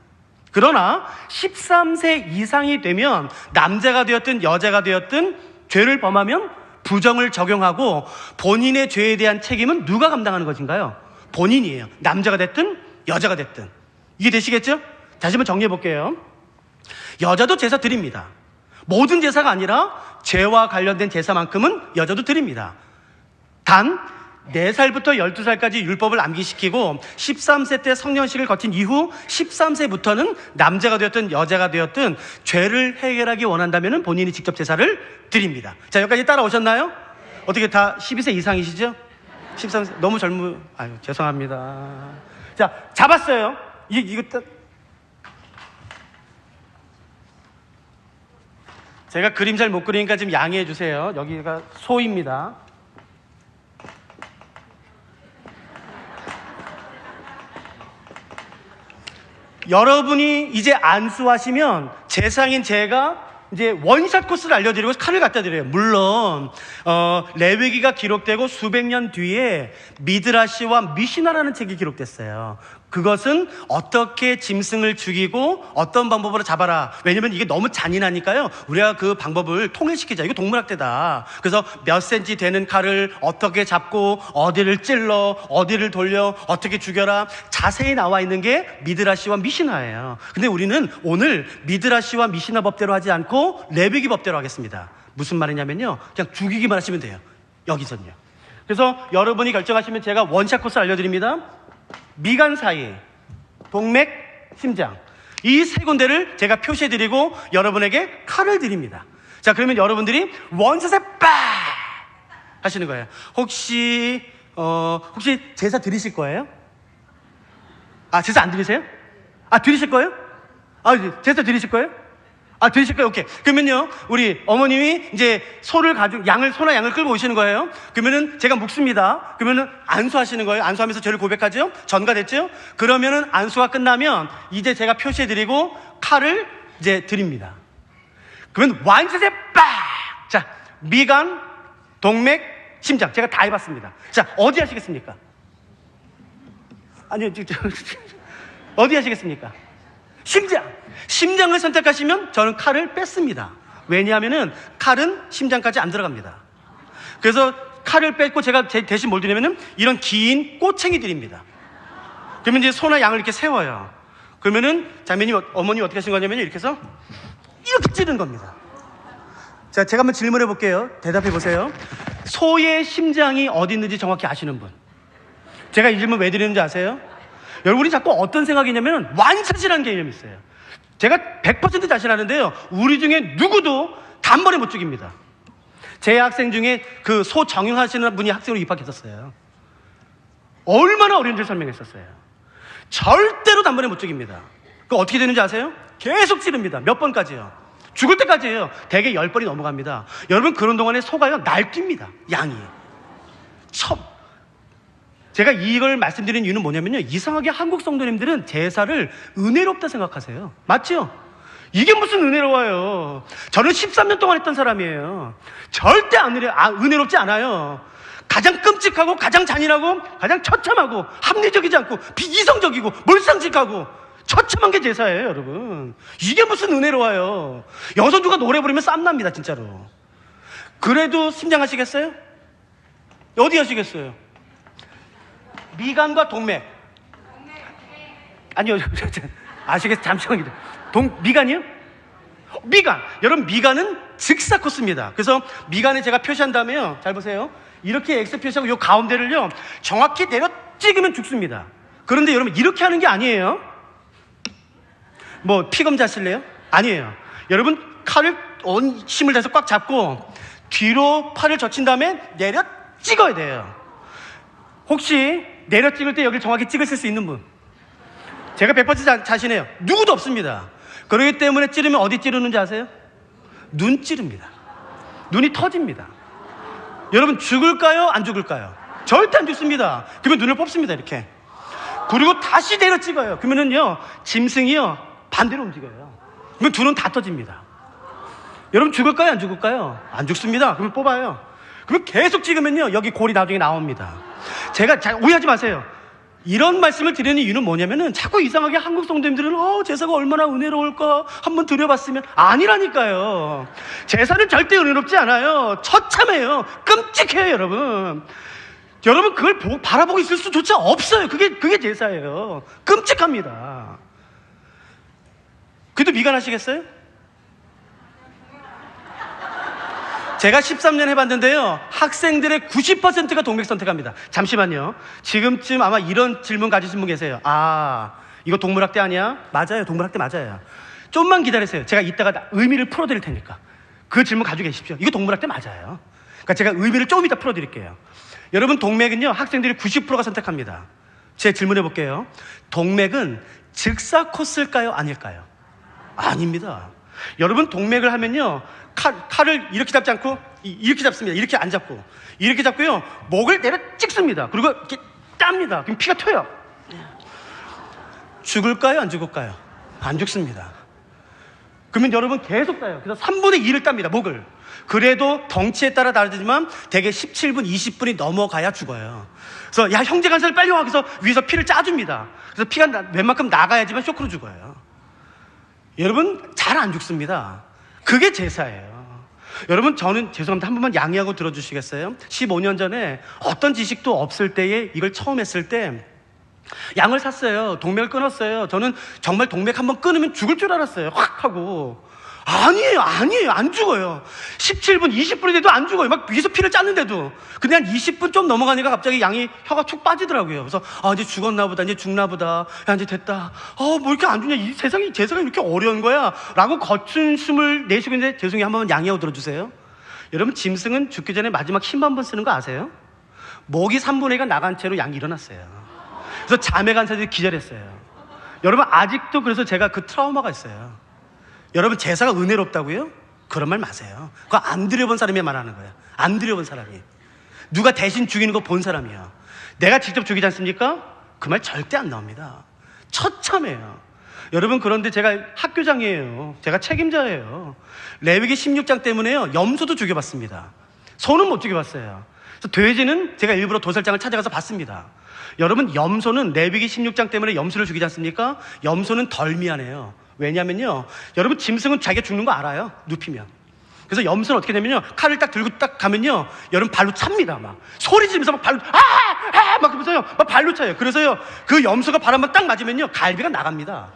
그러나 13세 이상이 되면 남자가 되었든 여자가 되었든 죄를 범하면 부정을 적용하고 본인의 죄에 대한 책임은 누가 감당하는 것인가요? 본인이에요. 남자가 됐든 여자가 됐든. 이게 되시겠죠? 다시 한번 정리해 볼게요. 여자도 제사 드립니다. 모든 제사가 아니라 죄와 관련된 제사만큼은 여자도 드립니다. 단 4살부터 12살까지 율법을 암기시키고 13세 때 성년식을 거친 이후 13세부터는 남자가 되었든 여자가 되었든 죄를 해결하기 원한다면 본인이 직접 제사를 드립니다. 자, 여기까지 따라오셨나요? 어떻게 다 12세 이상이시죠? 13세, 너무 아유, 죄송합니다. 자, 잡았어요. 이거 제가 그림 잘 못 그리니까 좀 양해해 주세요. 여기가 소입니다. 여러분이 이제 안수하시면 재상인 제가 이제 원샷 코스를 알려드리고 칼을 갖다 드려요. 물론 레위기가 기록되고 수백 년 뒤에 미드라시와 미시나라는 책이 기록됐어요. 그것은 어떻게 짐승을 죽이고 어떤 방법으로 잡아라. 왜냐면 이게 너무 잔인하니까요. 우리가 그 방법을 통일시키자. 이거 동물학대다. 그래서 몇 센치 되는 칼을 어떻게 잡고 어디를 찔러 어디를 돌려 어떻게 죽여라. 자세히 나와 있는 게 미드라시와 미시나예요. 근데 우리는 오늘 미드라시와 미시나 법대로 하지 않고 레위기 법대로 하겠습니다. 무슨 말이냐면요, 그냥 죽이기만 하시면 돼요. 여기선요. 그래서 여러분이 결정하시면 제가 원샷 코스 알려드립니다. 미간 사이, 동맥, 심장, 이 세 군데를 제가 표시해드리고 여러분에게 칼을 드립니다. 자, 그러면 여러분들이 원샷에 빡 하시는 거예요. 혹시 제사 드리실 거예요? 아, 제사 안 드리세요? 아, 드리실 거예요? 아, 제사 드리실 거예요? 아, 드리실 거예요? 오케이. 그러면요, 우리 어머님이 이제 소나 양을 끌고 오시는 거예요. 그러면은 제가 묵습니다. 그러면은 안수하시는 거예요. 안수하면서 죄를 고백하죠? 전가됐죠? 그러면은 안수가 끝나면 이제 제가 표시해드리고 칼을 이제 드립니다. 그러면 완샷에 빡! 자, 미간, 동맥, 심장. 제가 다 해봤습니다. 자, 어디 하시겠습니까? 아니요, 어디 하시겠습니까? 심장을 선택하시면 저는 칼을 뺐습니다. 왜냐하면은 칼은 심장까지 안 들어갑니다. 그래서 칼을 뺐고 제가 대신 뭘 드리냐면은 이런 긴 꼬챙이 드립니다. 그러면 이제 소나 양을 이렇게 세워요. 그러면은 자매님, 어머님 어떻게 하신 거냐면요, 이렇게 해서 이렇게 찌른 겁니다. 자, 제가 한번 질문해 볼게요. 대답해 보세요. 소의 심장이 어디 있는지 정확히 아시는 분? 제가 이 질문 왜 드리는지 아세요? 여러분이 자꾸 어떤 생각이냐면 완샷이라는 개념이 있어요. 제가 100% 자신하는데요, 우리 중에 누구도 단번에 못 죽입니다. 제 학생 중에 그 소 정형하시는 분이 학생으로 입학했었어요. 얼마나 어려운지 설명했었어요. 절대로 단번에 못 죽입니다. 그 어떻게 되는지 아세요? 계속 찌릅니다. 몇 번까지요? 죽을 때까지예요. 대개 10번이 넘어갑니다. 여러분, 그런 동안에 소가요 날뜁니다. 양이. 제가 이걸 말씀드리는 이유는 뭐냐면요, 이상하게 한국 성도님들은 제사를 은혜롭다 생각하세요. 맞죠? 이게 무슨 은혜로워요. 저는 13년 동안 했던 사람이에요. 절대 은혜롭지 않아요. 가장 끔찍하고 가장 잔인하고 가장 처참하고 합리적이지 않고 비이성적이고 몰상식하고 처참한 게 제사예요, 여러분. 이게 무슨 은혜로워요. 여기서 누가 노래 부르면 쌈납니다, 진짜로. 그래도 심장 하시겠어요? 어디 하시겠어요? 미간과 동맥. 아니요, 아시겠어요? 잠시만요. 미간이요? 미간. 여러분, 미간은 직사 코스입니다. 그래서 미간에 제가 표시한 다음에요, 잘 보세요. 이렇게 X 표시하고 요 가운데를요 정확히 내려 찍으면 죽습니다. 그런데 여러분, 이렇게 하는 게 아니에요. 뭐 피검 자실래요? 아니에요. 여러분, 칼을 온 힘을 다해서 꽉 잡고 뒤로 팔을 젖힌 다음에 내려 찍어야 돼요. 혹시 내려 찍을 때 여기를 정확히 찍으실 수 있는 분? 제가 100% 자신해요. 누구도 없습니다. 그렇기 때문에 찌르면 어디 찌르는지 아세요? 눈 찌릅니다. 눈이 터집니다. 여러분 죽을까요? 안 죽을까요? 절대 안 죽습니다. 그러면 눈을 뽑습니다. 이렇게. 그리고 다시 내려 찍어요. 그러면은요 짐승이요 반대로 움직여요. 그러면 두 눈 다 터집니다. 여러분 죽을까요? 안 죽을까요? 안 죽습니다. 그러면 뽑아요. 그러면 계속 찍으면요 여기 골이 나중에 나옵니다. 제가 오해하지 마세요. 이런 말씀을 드리는 이유는 뭐냐면은 자꾸 이상하게 한국 성도님들은 제사가 얼마나 은혜로울까 한번 드려봤으면 아니라니까요. 제사는 절대 은혜롭지 않아요. 처참해요. 끔찍해요. 여러분 그걸 바라보고 있을 수조차 없어요. 그게 제사예요. 끔찍합니다. 그래도 미간하시겠어요? 제가 13년 해봤는데요 학생들의 90%가 동맥 선택합니다. 잠시만요. 지금쯤 아마 이런 질문 가지신 분 계세요. 이거 동물학대 아니야? 맞아요. 동물학대 맞아요. 좀만 기다리세요. 제가 이따가 의미를 풀어드릴 테니까 그 질문 가지고 계십시오. 이거 동물학대 맞아요. 그러니까 제가 의미를 조금 이따 풀어드릴게요. 여러분 동맥은요 학생들이 90%가 선택합니다. 제 질문해 볼게요. 동맥은 즉사 코스일까요? 아닐까요? 아닙니다. 여러분 동맥을 하면요 칼을 이렇게 잡지 않고 이렇게 잡습니다. 이렇게 안 잡고 이렇게 잡고요 목을 내려 찍습니다. 그리고 이렇게 땁니다. 그럼 피가 튀어요. 죽을까요? 안 죽을까요? 안 죽습니다. 그러면 여러분 계속 따요. 그래서 3분의 2를 땁니다. 목을. 그래도 덩치에 따라 다르지만 대개 17분, 20분이 넘어가야 죽어요. 그래서 야 형제 간사를 빨리 와. 그래서 위에서 피를 짜줍니다. 그래서 피가 웬만큼 나가야지만 쇼크로 죽어요. 여러분 잘 안 죽습니다. 그게 제사예요. 여러분 저는 죄송합니다. 한 번만 양해하고 들어주시겠어요? 15년 전에 어떤 지식도 없을 때에 이걸 처음 했을 때 양을 샀어요. 동맥을 끊었어요. 저는 정말 동맥 한번 끊으면 죽을 줄 알았어요. 확 하고. 아니에요. 안 죽어요. 17분, 20분이 돼도 안 죽어요. 막 위에서 피를 짰는데도. 근데 한 20분 좀 넘어가니까 갑자기 양이 혀가 툭 빠지더라고요. 그래서 이제 죽었나 보다. 이제 죽나 보다. 야 이제 됐다. 뭐 이렇게 안 죽냐. 이 세상이 제사가 이렇게 어려운 거야 라고 거친 숨을 내쉬고 있는데 죄송해요. 한 번만 양해하고 들어주세요. 여러분 짐승은 죽기 전에 마지막 힘 한 번 쓰는 거 아세요? 목이 3분의 1가 나간 채로 양이 일어났어요. 그래서 자매 간사들이 기절했어요. 여러분 아직도 그래서 제가 그 트라우마가 있어요. 여러분 제사가 은혜롭다고요? 그런 말 마세요. 그거 안 드려본 사람이 말하는 거예요. 안 드려본 사람이. 누가 대신 죽이는 거 본 사람이야. 내가 직접 죽이지 않습니까? 그 말 절대 안 나옵니다. 처참해요. 여러분 그런데 제가 학교장이에요. 제가 책임자예요. 레위기 16장 때문에요 염소도 죽여봤습니다. 소는 못 죽여봤어요. 그래서 돼지는 제가 일부러 도살장을 찾아가서 봤습니다. 여러분 염소는 레위기 16장 때문에 염소를 죽이지 않습니까? 염소는 덜 미안해요. 왜냐면요 여러분 짐승은 자기가 죽는 거 알아요. 눕히면. 그래서 염소는 어떻게 되면요 칼을 딱 들고 딱 가면요 여러분 발로 찹니다. 막 소리 지르면서 막 발로 막 그러면서요 막 발로 차요. 그래서요 그 염소가 발 한번 딱 맞으면요 갈비가 나갑니다.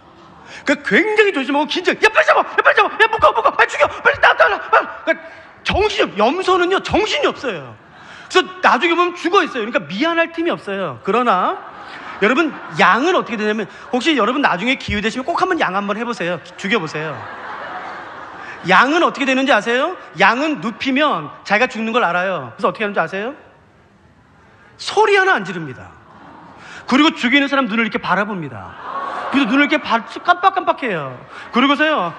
그 굉장히 조심하고 긴장. 야 빨리 잡아 야 묶어 빨리 죽여 빨리 나가 그러니까 염소는요 정신이 없어요. 그래서 나중에 보면 죽어 있어요. 그러니까 미안할 틈이 없어요. 그러나 여러분 양은 어떻게 되냐면 혹시 여러분 나중에 기회 되시면 꼭 한번 양 한번 해보세요. 죽여보세요. 양은 어떻게 되는지 아세요? 양은 눕히면 자기가 죽는 걸 알아요. 그래서 어떻게 하는지 아세요? 소리 하나 안 지릅니다. 그리고 죽이는 사람 눈을 이렇게 바라봅니다. 그래서 눈을 이렇게 깜빡깜빡해요. 그리고서요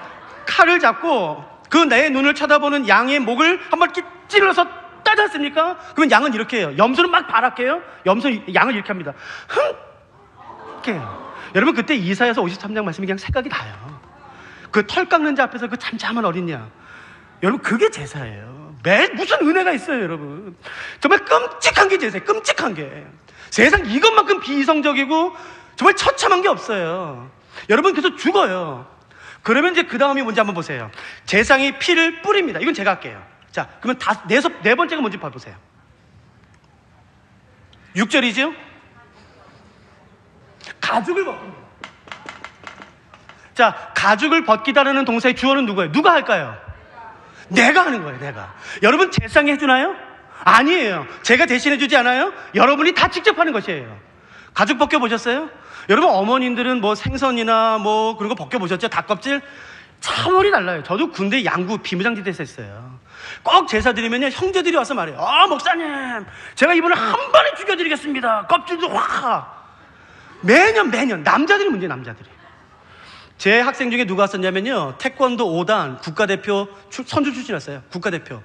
칼을 잡고 그 내 눈을 쳐다보는 양의 목을 한번 이렇게 찔러서 따지 않습니까? 그러면 양은 이렇게 해요. 염소는 막 바랄게요. 양을 이렇게 합니다. 이렇게 해요. 여러분 그때 이사야서 53장 말씀이 그냥 생각이 나요. 그 털 깎는 자 앞에서 그 잠잠한 어린 양. 여러분 그게 제사예요. 무슨 은혜가 있어요. 여러분 정말 끔찍한 게 제사예요. 끔찍한 게. 세상 이것만큼 비이성적이고 정말 처참한 게 없어요. 여러분 그래서 죽어요. 그러면 이제 그 다음이 뭔지 한번 보세요. 제사장이 피를 뿌립니다. 이건 제가 할게요. 자, 그러면 네 번째가 뭔지 봐보세요. 6절이죠? 가죽을 벗깁니다. 자, 가죽을 벗기다라는 동사의 주어는 누구예요? 누가 할까요? 내가 하는 거예요, 내가. 여러분 제사장이 해주나요? 아니에요. 제가 대신해주지 않아요? 여러분이 다 직접 하는 것이에요. 가죽 벗겨보셨어요? 여러분 어머님들은 뭐 생선이나 뭐 그런 거 벗겨보셨죠? 닭껍질? 차원이 달라요. 저도 군대 양구 비무장지대에서 했어요. 꼭 제사 드리면요, 형제들이 와서 말해요. 목사님, 제가 이번에 한 번에 죽여드리겠습니다. 껍질도 확. 매년 남자들이 문제예요. 남자들이. 제 학생 중에 누가 왔었냐면요, 태권도 5단 국가대표 선수 출신이었어요. 국가대표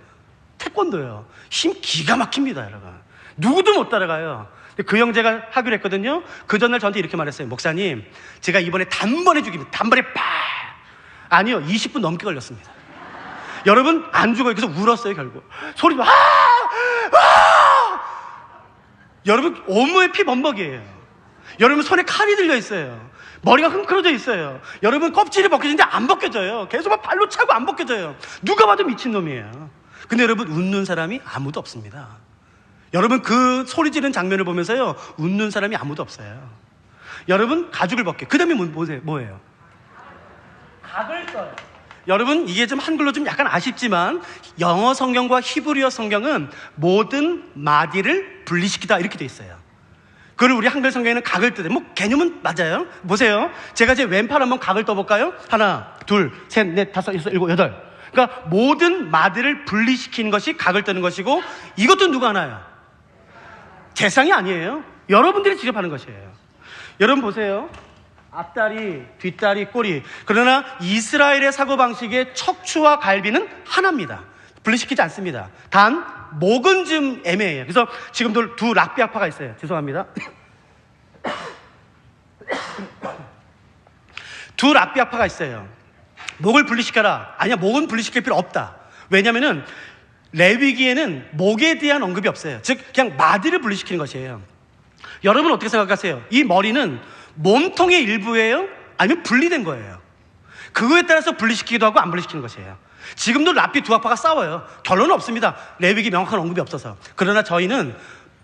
태권도요. 힘 기가 막힙니다, 여러분. 누구도 못 따라가요. 근데 그 형제가 하기로 했거든요. 그 전날 저한테 이렇게 말했어요. 목사님, 제가 이번에 단번에 죽입니다. 단번에 팍. 아니요, 20분 넘게 걸렸습니다. 여러분, 안 죽어요. 그래서 울었어요. 결국 소리도 여러분, 온몸에 피 범벅이에요. 여러분, 손에 칼이 들려 있어요. 머리가 흥크러져 있어요. 여러분, 껍질이 벗겨지는데 안 벗겨져요. 계속 막 발로 차고 안 벗겨져요. 누가 봐도 미친놈이에요. 근데 여러분, 웃는 사람이 아무도 없습니다. 여러분, 그 소리 지르는 장면을 보면서요, 웃는 사람이 아무도 없어요. 여러분, 가죽을 벗겨. 그 다음에 뭐예요? 각을 써요. 여러분, 이게 좀 한글로 좀 약간 아쉽지만 영어 성경과 히브리어 성경은 모든 마디를 분리시키다 이렇게 돼 있어요. 그걸 우리 한글 성경에는 각을 뜨대. 개념은 맞아요. 보세요. 제가 제 왼팔 한번 각을 떠볼까요? 하나, 둘, 셋, 넷, 다섯, 여섯, 일곱, 여덟. 그러니까 모든 마디를 분리시키는 것이 각을 뜨는 것이고, 이것도 누가 하나요? 재상이 아니에요. 여러분들이 직접 하는 것이에요. 여러분 보세요. 앞다리, 뒷다리, 꼬리. 그러나 이스라엘의 사고방식의 척추와 갈비는 하나입니다. 분리시키지 않습니다. 단 목은 좀 애매해요. 그래서 지금도 두 락비아파가 있어요. 죄송합니다. 두 락비아파가 있어요. 목을 분리시켜라. 아니야, 목은 분리시킬 필요 없다. 왜냐면은 레위기에는 목에 대한 언급이 없어요. 즉 그냥 마디를 분리시키는 것이에요. 여러분 어떻게 생각하세요? 이 머리는 몸통의 일부예요? 아니면 분리된 거예요? 그거에 따라서 분리시키기도 하고 안 분리시키는 것이에요. 지금도 랍비 두 아파가 싸워요. 결론은 없습니다. 레위기 명확한 언급이 없어서. 그러나 저희는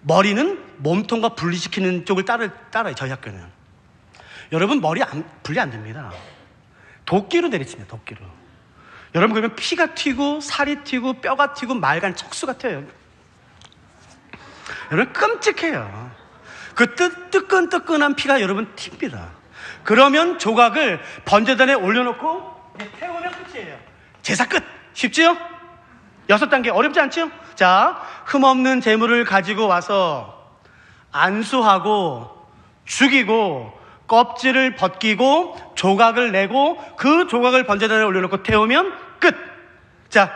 머리는 몸통과 분리시키는 쪽을 따라요. 저희 학교는. 여러분, 머리 분리 안 됩니다. 도끼로 내리칩니다. 도끼로. 여러분, 그러면 피가 튀고 살이 튀고 뼈가 튀고 말간 척수가 튀어요. 여러분, 끔찍해요. 그 뜨끈뜨끈한 피가 여러분 튑니다. 그러면 조각을 번제단에 올려놓고 태우면 끝이에요. 제사 끝. 쉽지요? 6단계. 어렵지 않죠? 자, 흠없는 재물을 가지고 와서 안수하고 죽이고 껍질을 벗기고 조각을 내고 그 조각을 번제단에 올려놓고 태우면 끝. 자,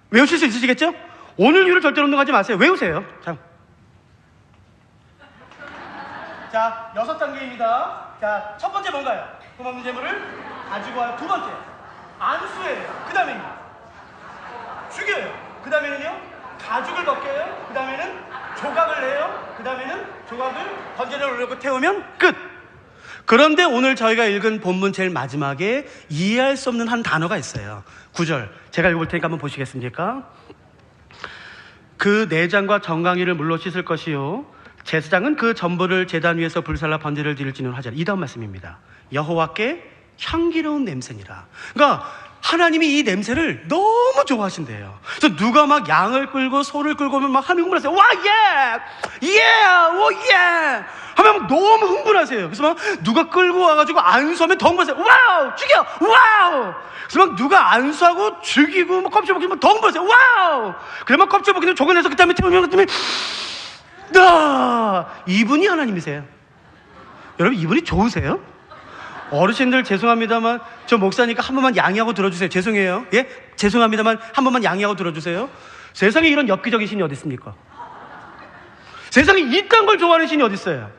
외우실 수 있으시겠죠? 오늘 이후로 절대로 운동하지 마세요. 외우세요. 자, 6단계입니다. 자, 첫 번째 뭔가요? 흠없는 재물을 가지고 와요. 두 번째, 안수해요. 그 다음에는 죽여요. 그 다음에는요, 가죽을 벗겨요. 그 다음에는 조각을 내요. 그 다음에는 조각을 번제단에 올려놓고 태우면 끝. 그런데 오늘 저희가 읽은 본문 제일 마지막에 이해할 수 없는 한 단어가 있어요. 9절. 제가 읽을 테니까 한번 보시겠습니까? 그 내장과 정강이를 물로 씻을 것이요, 제사장은 그 전부를 제단 위에서 불살라 번제를 드릴지는 하자. 이 다음 말씀입니다. 여호와께 향기로운 냄새니라. 그러니까 하나님이 이 냄새를 너무 좋아하신대요. 그래서 누가 막 양을 끌고 소를 끌고 오면 막 하면 흥분하세요. 와, 예! 예! 오, 예! 하면 막 너무 흥분하세요. 그래서 막 누가 끌고 와가지고 안수하면 더 흥분하세요. 와우! 죽여! 와우! 그래서 막 누가 안수하고 죽이고 막 껍질 벗기면 더 흥분하세요. 와우! 그래 막 껍질 벗기면 조각내서 그 다음에 태우면 그 다음에 이분이 하나님이세요. 여러분, 이분이 좋으세요? 어르신들 죄송합니다만 저 목사니까 한 번만 양해하고 들어주세요. 죄송해요. 예? 죄송합니다만 한 번만 양해하고 들어주세요. 세상에 이런 엽기적인 신이 어디 있습니까? 세상에 이딴 걸 좋아하는 신이 어디 있어요?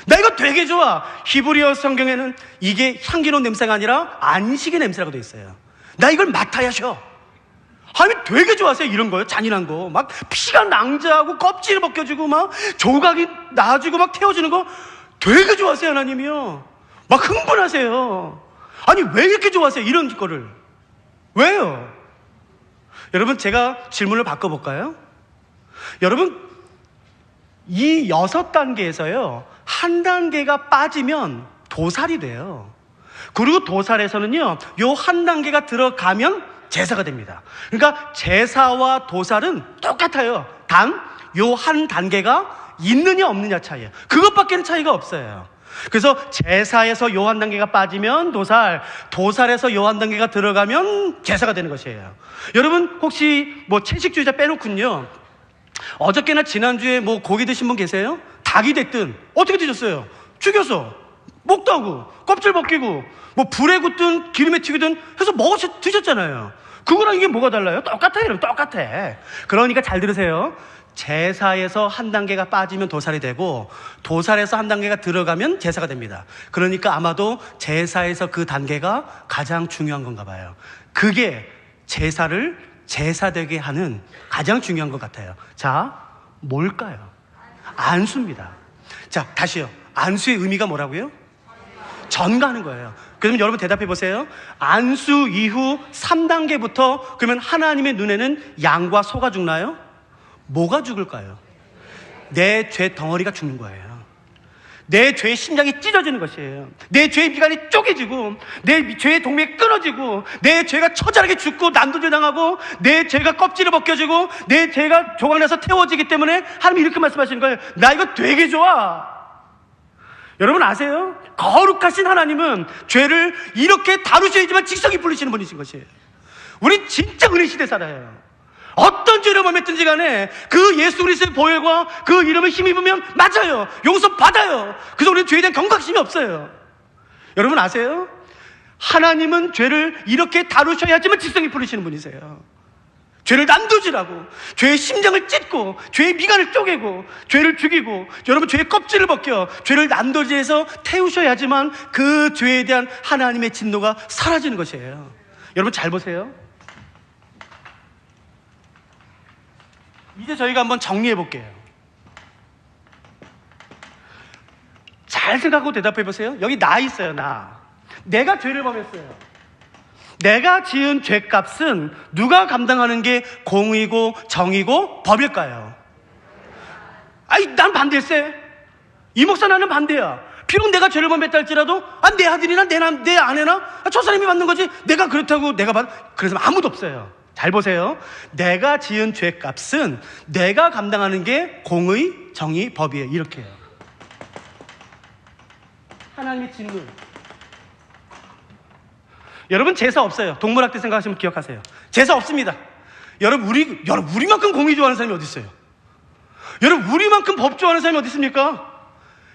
나 이거 되게 좋아. 히브리어 성경에는 이게 향기로운 냄새가 아니라 안식의 냄새라고 돼 있어요. 나 이걸 맡아야 쉬어. 하나님 되게 좋아하세요. 이런 거요. 잔인한 거. 막 피가 낭자하고 껍질을 벗겨지고 막 조각이 나지고 막 태워지는 거 되게 좋아하세요. 하나님이요. 막 흥분하세요. 아니 왜 이렇게 좋아하세요? 이런 거를. 왜요? 여러분, 제가 질문을 바꿔볼까요? 여러분, 이 6단계에서요 한 단계가 빠지면 도살이 돼요. 그리고 도살에서는요 요 한 단계가 들어가면 제사가 됩니다. 그러니까 제사와 도살은 똑같아요. 단 요 한 단계가 있느냐 없느냐 차이예요. 그것밖에는 차이가 없어요. 그래서 제사에서 요 한 단계가 빠지면 도살, 도살에서 요 한 단계가 들어가면 제사가 되는 것이에요. 여러분 혹시 뭐 채식주의자 빼놓군요. 어저께나 지난주에 뭐 고기 드신 분 계세요? 닭이 됐든 어떻게 드셨어요? 죽여서 목도 하고 껍질 벗기고 뭐 불에 굽든 기름에 튀기든 해서 드셨잖아요. 그거랑 이게 뭐가 달라요? 똑같아요. 여러분 똑같아. 그러니까 잘 들으세요. 제사에서 한 단계가 빠지면 도살이 되고 도살에서 한 단계가 들어가면 제사가 됩니다. 그러니까 아마도 제사에서 그 단계가 가장 중요한 건가 봐요. 그게 제사를 제사되게 하는 가장 중요한 것 같아요. 자, 뭘까요? 안수입니다. 자, 다시요. 안수의 의미가 뭐라고요? 전가하는 거예요. 그러면 여러분 대답해 보세요. 안수 이후 3단계부터 그러면 하나님의 눈에는 양과 소가 죽나요? 뭐가 죽을까요? 내 죄 덩어리가 죽는 거예요. 내 죄의 심장이 찢어지는 것이에요. 내 죄의 미간이 쪼개지고 내 죄의 동맥이 끊어지고 내 죄가 처절하게 죽고 난도질당하고 내 죄가 껍질을 벗겨지고 내 죄가 조각나서 태워지기 때문에 하나님이 이렇게 말씀하시는 거예요. 나 이거 되게 좋아. 여러분 아세요? 거룩하신 하나님은 죄를 이렇게 다루셔야지만 직성이 풀리시는 분이신 것이에요. 우리 진짜 은혜 시대 살아요. 어떤 죄를 범했든지 간에 그 예수 그리스도의 보혈과 그 이름을 힘입으면 맞아요. 용서 받아요. 그래서 우리는 죄에 대한 경각심이 없어요. 여러분 아세요? 하나님은 죄를 이렇게 다루셔야지만 직성이 풀리시는 분이세요. 죄를 난도질하고 죄의 심장을 찢고 죄의 미간을 쪼개고 죄를 죽이고 여러분 죄의 껍질을 벗겨 죄를 난도질해서 태우셔야지만 그 죄에 대한 하나님의 진노가 사라지는 것이에요. 여러분 잘 보세요. 이제 저희가 한번 정리해 볼게요. 잘 생각하고 대답해 보세요. 여기 나 있어요. 내가 죄를 범했어요. 내가 지은 죄값은 누가 감당하는 게 공의고 정의고 법일까요? 아니 난 반대세. 이 목사 나는 반대야. 비록 내가 죄를 범했다 할지라도 내 아들이나 내 아내나 저 사람이 받는 거지 내가 그렇다고 그래서 아무도 없어요. 잘 보세요. 내가 지은 죄값은 내가 감당하는 게 공의, 정의, 법이에요. 이렇게 해요. 하나님의 진노. 여러분 제사 없어요. 동물학대 생각하시면 기억하세요. 제사 없습니다. 여러분 우리만큼 공의 좋아하는 사람이 어디 있어요? 여러분 우리만큼 법 좋아하는 사람이 어디 있습니까?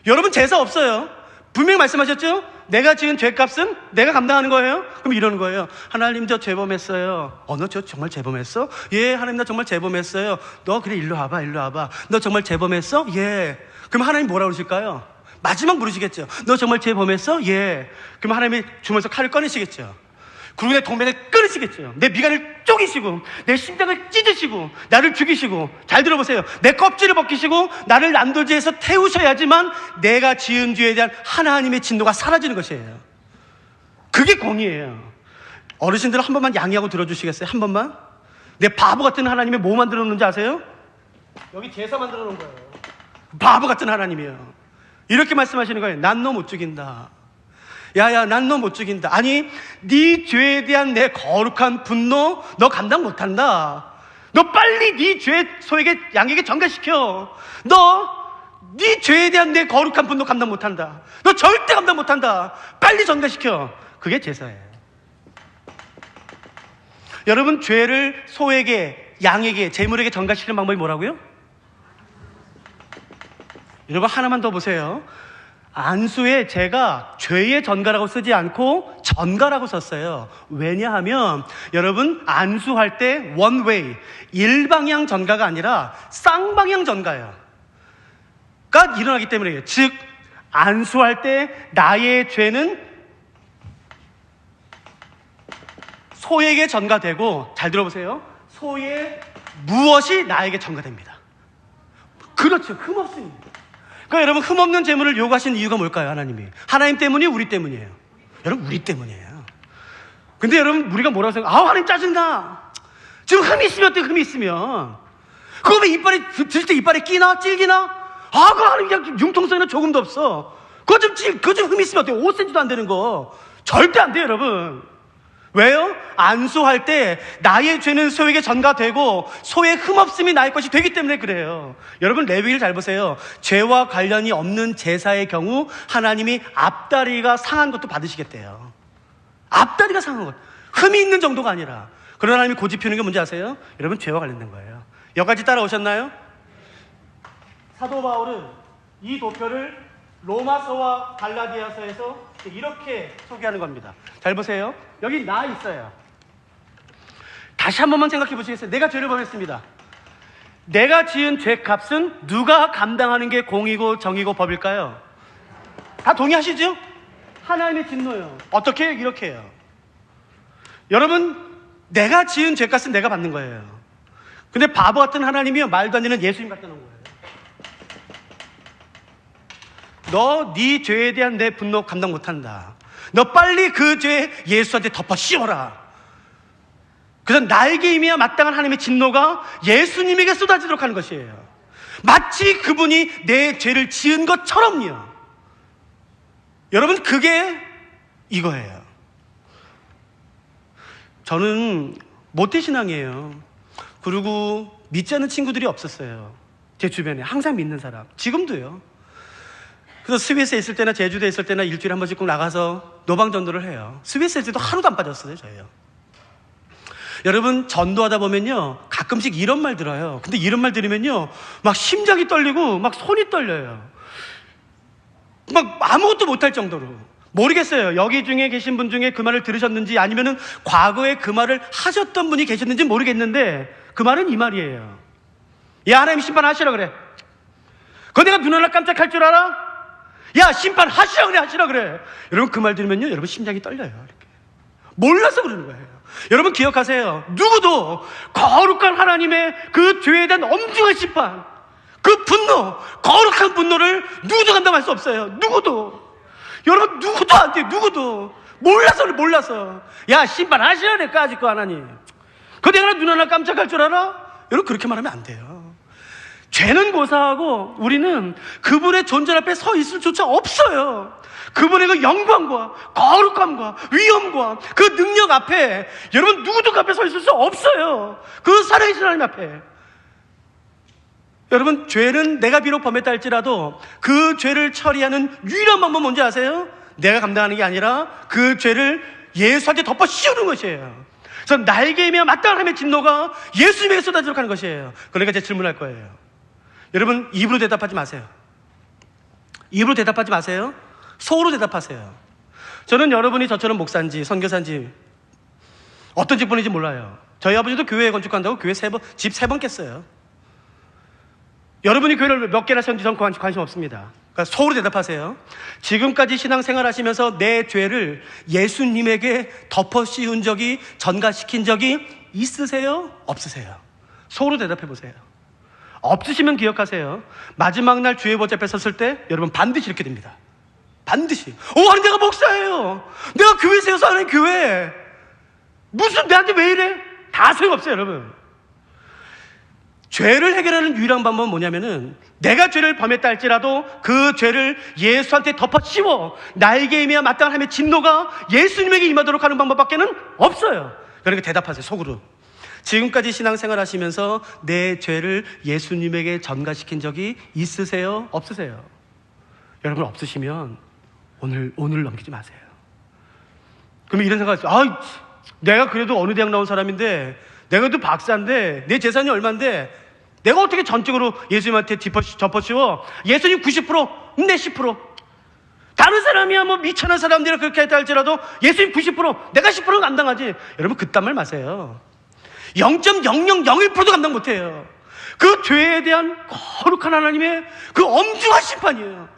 여러분 제사 없어요. 분명히 말씀하셨죠? 내가 지은 죄값은 내가 감당하는 거예요? 그럼 이러는 거예요. 하나님 저 죄범했어요. 너 저 정말 죄범했어? 예, 하나님 나 정말 죄범했어요. 너 그래 일로 와봐. 너 정말 죄범했어? 예. 그럼 하나님 뭐라 그러실까요? 마지막 물으시겠죠. 너 정말 죄범했어? 예. 그럼 하나님이 주머니에서 칼을 꺼내시겠죠. 그리고 내 동맥을 끊으시겠죠. 내 미간을 쪼개시고 내 심장을 찢으시고 나를 죽이시고 잘 들어보세요. 내 껍질을 벗기시고 나를 난도질해서 태우셔야지만 내가 지은 죄에 대한 하나님의 진노가 사라지는 것이에요. 그게 공의예요. 어르신들 한 번만 양해하고 들어주시겠어요? 한 번만. 내 바보 같은 하나님이 뭐 만들어 놓는지 아세요? 여기 제사 만들어 놓은 거예요. 바보 같은 하나님이에요. 이렇게 말씀하시는 거예요. 난 너 못 죽인다. 야야 난 너 못 죽인다. 아니 네 죄에 대한 내 거룩한 분노 너 감당 못한다. 너 빨리 네 죄 소에게 양에게 전가시켜. 너 네 죄에 대한 내 거룩한 분노 감당 못한다. 너 절대 감당 못한다. 빨리 전가시켜. 그게 제사예요. 여러분 죄를 소에게 양에게 제물에게 전가시키는 방법이 뭐라고요? 여러분 하나만 더 보세요. 안수에 제가 죄의 전가라고 쓰지 않고 전가라고 썼어요. 왜냐하면 여러분 안수할 때 원웨이 일방향 전가가 아니라 쌍방향 전가가 일어나기 때문이에요. 즉 안수할 때 나의 죄는 소에게 전가되고 잘 들어보세요. 소의 무엇이 나에게 전가됩니다. 그렇죠. 흠없습니다. 그러니까 여러분 흠없는 제물을 요구하신 이유가 뭘까요? 하나님 때문이 우리 때문이에요. 여러분 우리 때문이에요. 근데 여러분 우리가 뭐라고 생각해요? 하나님 짜증나. 지금 흠이 있으면 어때? 흠이 있으면 그거 왜 이빨에 드실 때 이빨에 끼나 찔기나? 그거 하나님 그냥 융통성에는 조금도 없어. 그거 좀 흠이 있으면 어때요? 5cm도 안 되는 거 절대 안 돼요. 여러분 왜요? 안수할 때 나의 죄는 소에게 전가되고 소의 흠없음이 나의 것이 되기 때문에 그래요. 여러분, 레위기를 잘 보세요. 죄와 관련이 없는 제사의 경우 하나님이 앞다리가 상한 것도 받으시겠대요. 앞다리가 상한 것, 흠이 있는 정도가 아니라. 그러나 하나님이 고집 피우는 게 뭔지 아세요? 여러분, 죄와 관련된 거예요. 여기까지 따라오셨나요? 사도 바울은 이 도표를 로마서와 갈라디아서에서 이렇게 소개하는 겁니다. 잘 보세요. 여기 나 있어요. 다시 한 번만 생각해 보시겠어요? 내가 죄를 범했습니다. 내가 지은 죄값은 누가 감당하는 게 공이고 정이고 법일까요? 다 동의하시죠? 하나님의 진노예요. 어떻게? 이렇게 해요. 여러분, 내가 지은 죄값은 내가 받는 거예요. 근데 바보 같은 하나님이요, 말도 안 되는 예수님 갖다 놓은 거예요. 너 네 죄에 대한 내 분노 감당 못한다. 너 빨리 그 죄 예수한테 덮어 씌워라. 그래서 나에게 임해야 마땅한 하나님의 진노가 예수님에게 쏟아지도록 하는 것이에요. 마치 그분이 내 죄를 지은 것처럼요. 여러분, 그게 이거예요. 저는 모태신앙이에요. 그리고 믿지 않는 친구들이 없었어요. 제 주변에 항상 믿는 사람, 지금도요. 그래서 스위스에 있을 때나 제주도에 있을 때나 일주일에 한 번씩 꼭 나가서 노방전도를 해요. 스위스에 있을 때도 하루도 안 빠졌어요, 저예요. 여러분, 전도하다 보면요, 가끔씩 이런 말 들어요. 근데 이런 말 들으면요, 막 심장이 떨리고 막 손이 떨려요. 막 아무것도 못할 정도로. 모르겠어요. 여기 중에 계신 분 중에 그 말을 들으셨는지, 아니면은 과거에 그 말을 하셨던 분이 계셨는지 모르겠는데, 그 말은 이 말이에요. 야, 하나님 심판하시라 그래. 그거 내가 눈 하나 깜짝할 줄 알아? 야, 심판하시라 그래, 하시라 그래. 여러분, 그 말 들으면요, 여러분 심장이 떨려요. 이렇게. 몰라서 그러는 거예요. 여러분, 기억하세요. 누구도 거룩한 하나님의 그 죄에 대한 엄중한 심판, 그 분노, 거룩한 분노를 누구도 감당할 수 없어요. 누구도. 여러분, 누구도 안 돼요. 누구도. 몰라서. 야, 심판하시라 그래, 까짓 거 하나님. 그거 내가 눈 하나 깜짝할 줄 알아? 여러분, 그렇게 말하면 안 돼요. 죄는 고사하고 우리는 그분의 존재 앞에 서 있을 조차 없어요. 그분의 그 영광과 거룩함과 위엄과 그 능력 앞에 여러분, 누구도 그 앞에 서 있을 수 없어요. 그 살아계신 하나님 앞에. 여러분, 죄는 내가 비록 범했다 할지라도 그 죄를 처리하는 유일한 방법 뭔지 아세요? 내가 감당하는 게 아니라 그 죄를 예수한테 덮어 씌우는 것이에요. 그래서 나에게 임해야 마땅한 하나님의 진노가 예수님에게 쏟아지도록 하는 것이에요. 그러니까 제가 질문할 거예요. 여러분, 입으로 대답하지 마세요. 입으로 대답하지 마세요. 속으로 대답하세요. 저는 여러분이 저처럼 목사인지 선교사인지 어떤 직분인지 몰라요. 저희 아버지도 교회 건축한다고 교회 집 3번 깼어요. 여러분이 교회를 몇 개나 세웠는지 저는 관심 없습니다. 그러니까 속으로 대답하세요. 지금까지 신앙생활 하시면서 내 죄를 예수님에게 덮어 씌운 적이, 전가시킨 적이 있으세요? 없으세요? 속으로 대답해 보세요. 없으시면 기억하세요. 마지막 날 주의 보좌 앞에 섰을 때 여러분, 반드시 이렇게 됩니다. 반드시. 아니, 내가 목사예요. 내가 교회 세워서 하는 교회. 무슨 내한테 왜 이래? 다 소용없어요, 여러분. 죄를 해결하는 유일한 방법은 뭐냐면은, 내가 죄를 범했다 할지라도 그 죄를 예수한테 덮어 씌워 나에게 임해야 마땅한 하나님의 진노가 예수님에게 임하도록 하는 방법밖에는 없어요. 그러니까 대답하세요, 속으로. 지금까지 신앙생활 하시면서 내 죄를 예수님에게 전가시킨 적이 있으세요? 없으세요? 여러분, 없으시면 오늘 넘기지 마세요. 그러면 이런 생각이 있어요. 내가 그래도 어느 대학 나온 사람인데, 내가 그래도 박사인데, 내 재산이 얼만데, 내가 어떻게 전적으로 예수님한테 덮어씌워? 예수님 90%, 내 10%. 다른 사람이야 뭐 미천한 사람들이 그렇게 했다 할지라도 예수님 90%, 내가 10%는 감당하지. 여러분, 그딴 말 마세요. 0.0001%도 감당 못해요. 그 죄에 대한 거룩한 하나님의 그 엄중한 심판이에요.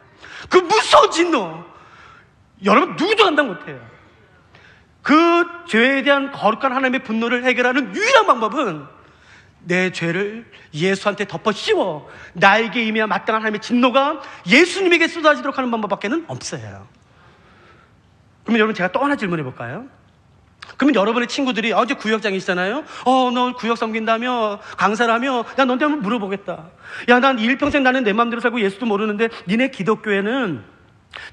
그 무서운 진노. 여러분, 누구도 감당 못해요. 그 죄에 대한 거룩한 하나님의 분노를 해결하는 유일한 방법은 내 죄를 예수한테 덮어 씌워 나에게 임해야 마땅한 하나님의 진노가 예수님에게 쏟아지도록 하는 방법밖에는 없어요. 그러면 여러분, 제가 또 하나 질문해 볼까요? 그러면 여러분의 친구들이 이제 구역장이시잖아요. 너 구역 섬긴다며, 강사라며, 야, 너한테 한번 물어보겠다. 야, 난 일평생 나는 내 마음대로 살고 예수도 모르는데 니네 기독교회는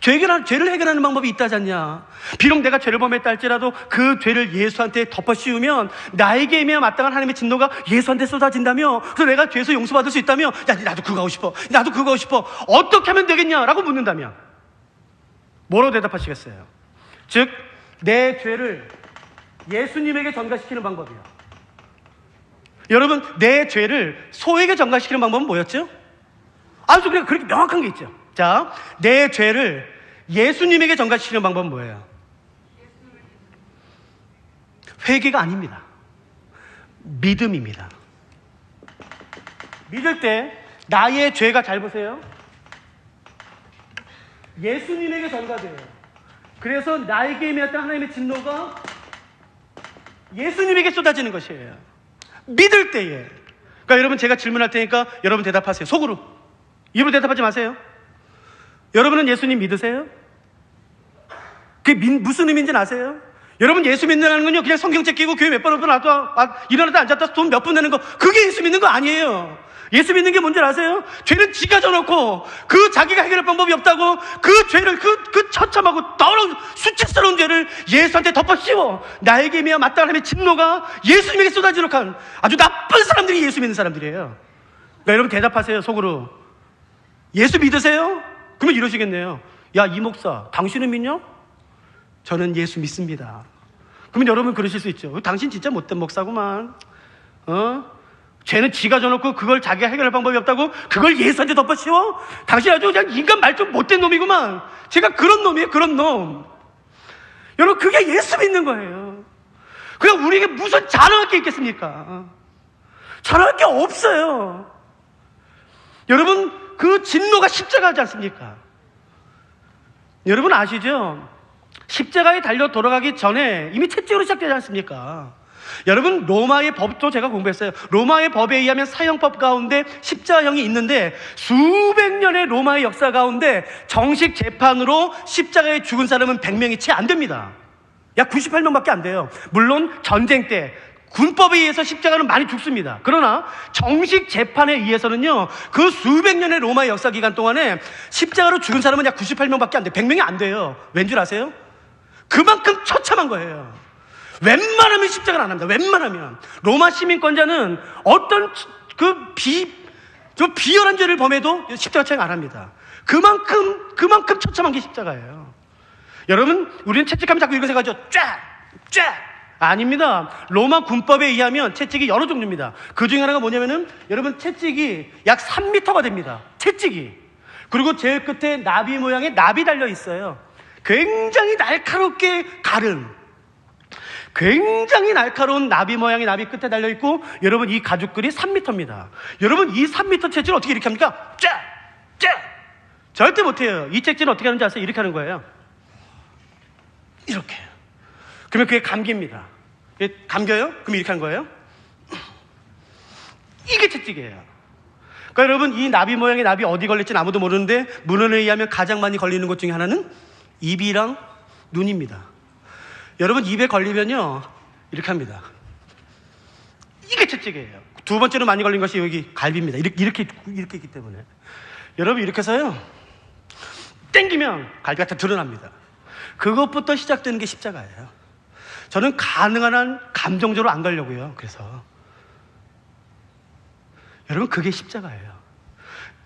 죄를 해결하는 방법이 있다지 않냐. 비록 내가 죄를 범했다 할지라도 그 죄를 예수한테 덮어 씌우면 나에게 임해야 마땅한 하나님의 진노가 예수한테 쏟아진다며, 그래서 내가 죄에서 용서받을 수 있다며, 야 나도 그거 하고 싶어, 나도 그거 하고 싶어, 어떻게 하면 되겠냐라고 묻는다면 뭐라고 대답하시겠어요? 즉 내 죄를 예수님에게 전가시키는 방법이요. 여러분, 내 죄를 소에게 전가시키는 방법은 뭐였죠? 아주 그렇게 명확한 게 있죠. 자, 내 죄를 예수님에게 전가시키는 방법은 뭐예요? 회개가 아닙니다. 믿음입니다. 믿을 때 나의 죄가, 잘 보세요, 예수님에게 전가돼요. 그래서 나에게 임했던 하나님의 진노가 예수님에게 쏟아지는 것이에요. 믿을 때에. 그러니까 여러분, 제가 질문할 테니까 여러분 대답하세요. 속으로. 입으로 대답하지 마세요. 여러분은 예수님 믿으세요? 그게 무슨 의미인지 아세요? 여러분, 예수 믿는다는 건요, 그냥 성경책 끼고 교회 몇 번 왔다 일어났다 앉았다 돈 몇 분 내는 거, 그게 예수 믿는 거 아니에요. 예수 믿는 게 뭔지 아세요? 죄는 지가 져놓고 그 자기가 해결할 방법이 없다고 그 죄를, 그 처참하고 더러운 수치스러운 죄를 예수한테 덮어 씌워 나에게 임해야 마땅한 하나님의 진노가 예수님에게 쏟아지도록 한 아주 나쁜 사람들이 예수 믿는 사람들이에요. 그러니까 여러분 대답하세요. 속으로. 예수 믿으세요? 그러면 이러시겠네요. 야, 이 목사, 당신은 믿냐? 저는 예수 믿습니다. 그러면 여러분 그러실 수 있죠. 당신 진짜 못된 목사구만. 죄는 지가 져놓고 그걸 자기가 해결할 방법이 없다고 그걸 예수한테 덮어 씌워? 당신 아주 그냥 인간 말 좀 못된 놈이구만. 제가 그런 놈이에요, 그런 놈. 여러분, 그게 예수 믿는 거예요. 그냥 우리에게 무슨 자랑할 게 있겠습니까? 자랑할 게 없어요. 여러분, 그 진노가 십자가지 않습니까? 여러분 아시죠? 십자가에 달려 돌아가기 전에 이미 채찍으로 시작되지 않습니까? 여러분, 로마의 법도 제가 공부했어요. 로마의 법에 의하면 사형법 가운데 십자형이 있는데 수백 년의 로마의 역사 가운데 정식 재판으로 십자가에 죽은 사람은 100명이 채 안 됩니다. 약 98명밖에 안 돼요. 물론 전쟁 때 군법에 의해서 십자가는 많이 죽습니다. 그러나 정식 재판에 의해서는요, 그 수백 년의 로마의 역사 기간 동안에 십자가로 죽은 사람은 약 98명밖에 안 돼요. 100명이 안 돼요. 왠 줄 아세요? 그만큼 처참한 거예요. 웬만하면 십자가를 안 합니다. 웬만하면. 로마 시민권자는 어떤 비열한 죄를 범해도 십자가 처형 안 합니다. 그만큼 처참한 게 십자가예요. 여러분, 우리는 채찍하면 자꾸 이렇게 생각하죠. 쫙! 아닙니다. 로마 군법에 의하면 채찍이 여러 종류입니다. 그 중에 하나가 뭐냐면은, 여러분, 채찍이 약 3m가 됩니다. 채찍이. 그리고 제일 끝에 나비 모양의 납이 달려 있어요. 굉장히 날카롭게 가른, 굉장히 날카로운 나비 모양의 납이 끝에 달려있고, 여러분, 이 가죽글이 3m입니다. 여러분, 이 3m 채찍을 어떻게 이렇게 합니까? 쫙! 절대 못해요. 이 채찍은 어떻게 하는지 아세요? 이렇게 하는 거예요. 이렇게. 그러면 그게 감깁니다. 감겨요? 그럼 이렇게 하는 거예요. 이게 채찍이에요. 그러니까 여러분, 이 나비 모양의 납이 어디 걸릴지는 아무도 모르는데, 문헌에 의하면 가장 많이 걸리는 것 중에 하나는 입이랑 눈입니다. 여러분, 입에 걸리면요, 이렇게 합니다. 이게 채찍이에요. 두 번째로 많이 걸린 것이 여기 갈비입니다. 이렇게 있기 때문에. 여러분, 이렇게 해서요, 땡기면 갈비가 다 드러납니다. 그것부터 시작되는 게 십자가예요. 저는 가능한 한 감정적으로 안 가려고요. 그래서 여러분, 그게 십자가예요.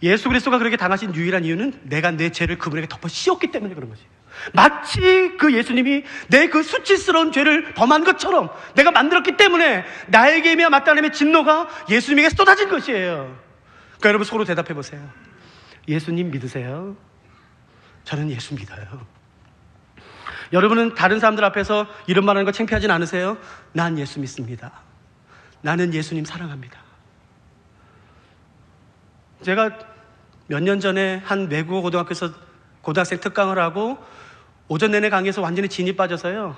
예수 그리스도가 그렇게 당하신 유일한 이유는 내가 내 죄를 그분에게 덮어 씌웠기 때문에 그런 것이에요. 마치 그 예수님이 내 그 수치스러운 죄를 범한 것처럼 내가 만들었기 때문에 나에게 임해야 마땅한 하나님의 진노가 예수님에게 쏟아진 것이에요. 그러니까 여러분, 서로 대답해 보세요. 예수님 믿으세요? 저는 예수 믿어요. 여러분은 다른 사람들 앞에서 이런 말하는 거 창피하진 않으세요? 난 예수 믿습니다. 나는 예수님 사랑합니다. 제가 몇 년 전에 한 외국어 고등학교에서 고등학생 특강을 하고 오전 내내 강의에서 완전히 진이 빠져서요,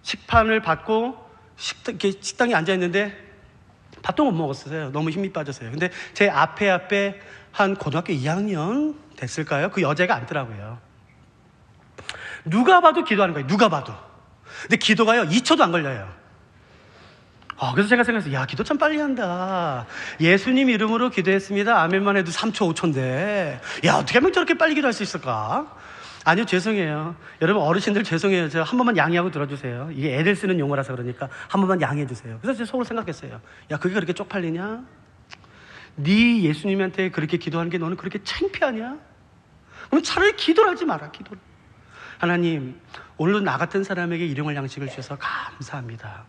식판을 받고 식당에 앉아있는데 밥도 못 먹었어요. 너무 힘이 빠져서요. 근데 제 앞에 한 고등학교 2학년 됐을까요? 그 여자가 앉더라고요. 누가 봐도 기도하는 거예요. 누가 봐도. 근데 기도가요, 2초도 안 걸려요. 그래서 제가 생각했어요. 야, 기도 참 빨리 한다. 예수님 이름으로 기도했습니다. 아멘만 해도 3초, 5초인데. 야, 어떻게 하면 저렇게 빨리 기도할 수 있을까? 아니요, 죄송해요. 여러분 어르신들 죄송해요. 저 한 번만 양해하고 들어주세요. 이게 애들 쓰는 용어라서 그러니까 한 번만 양해해 주세요. 그래서 제 속으로 생각했어요. 야, 그게 그렇게 쪽팔리냐? 네 예수님한테 그렇게 기도하는 게 너는 그렇게 창피하냐? 그럼 차라리 기도를 하지 마라, 기도를. 하나님, 오늘도 나 같은 사람에게 일용할 양식을 주셔서 감사합니다.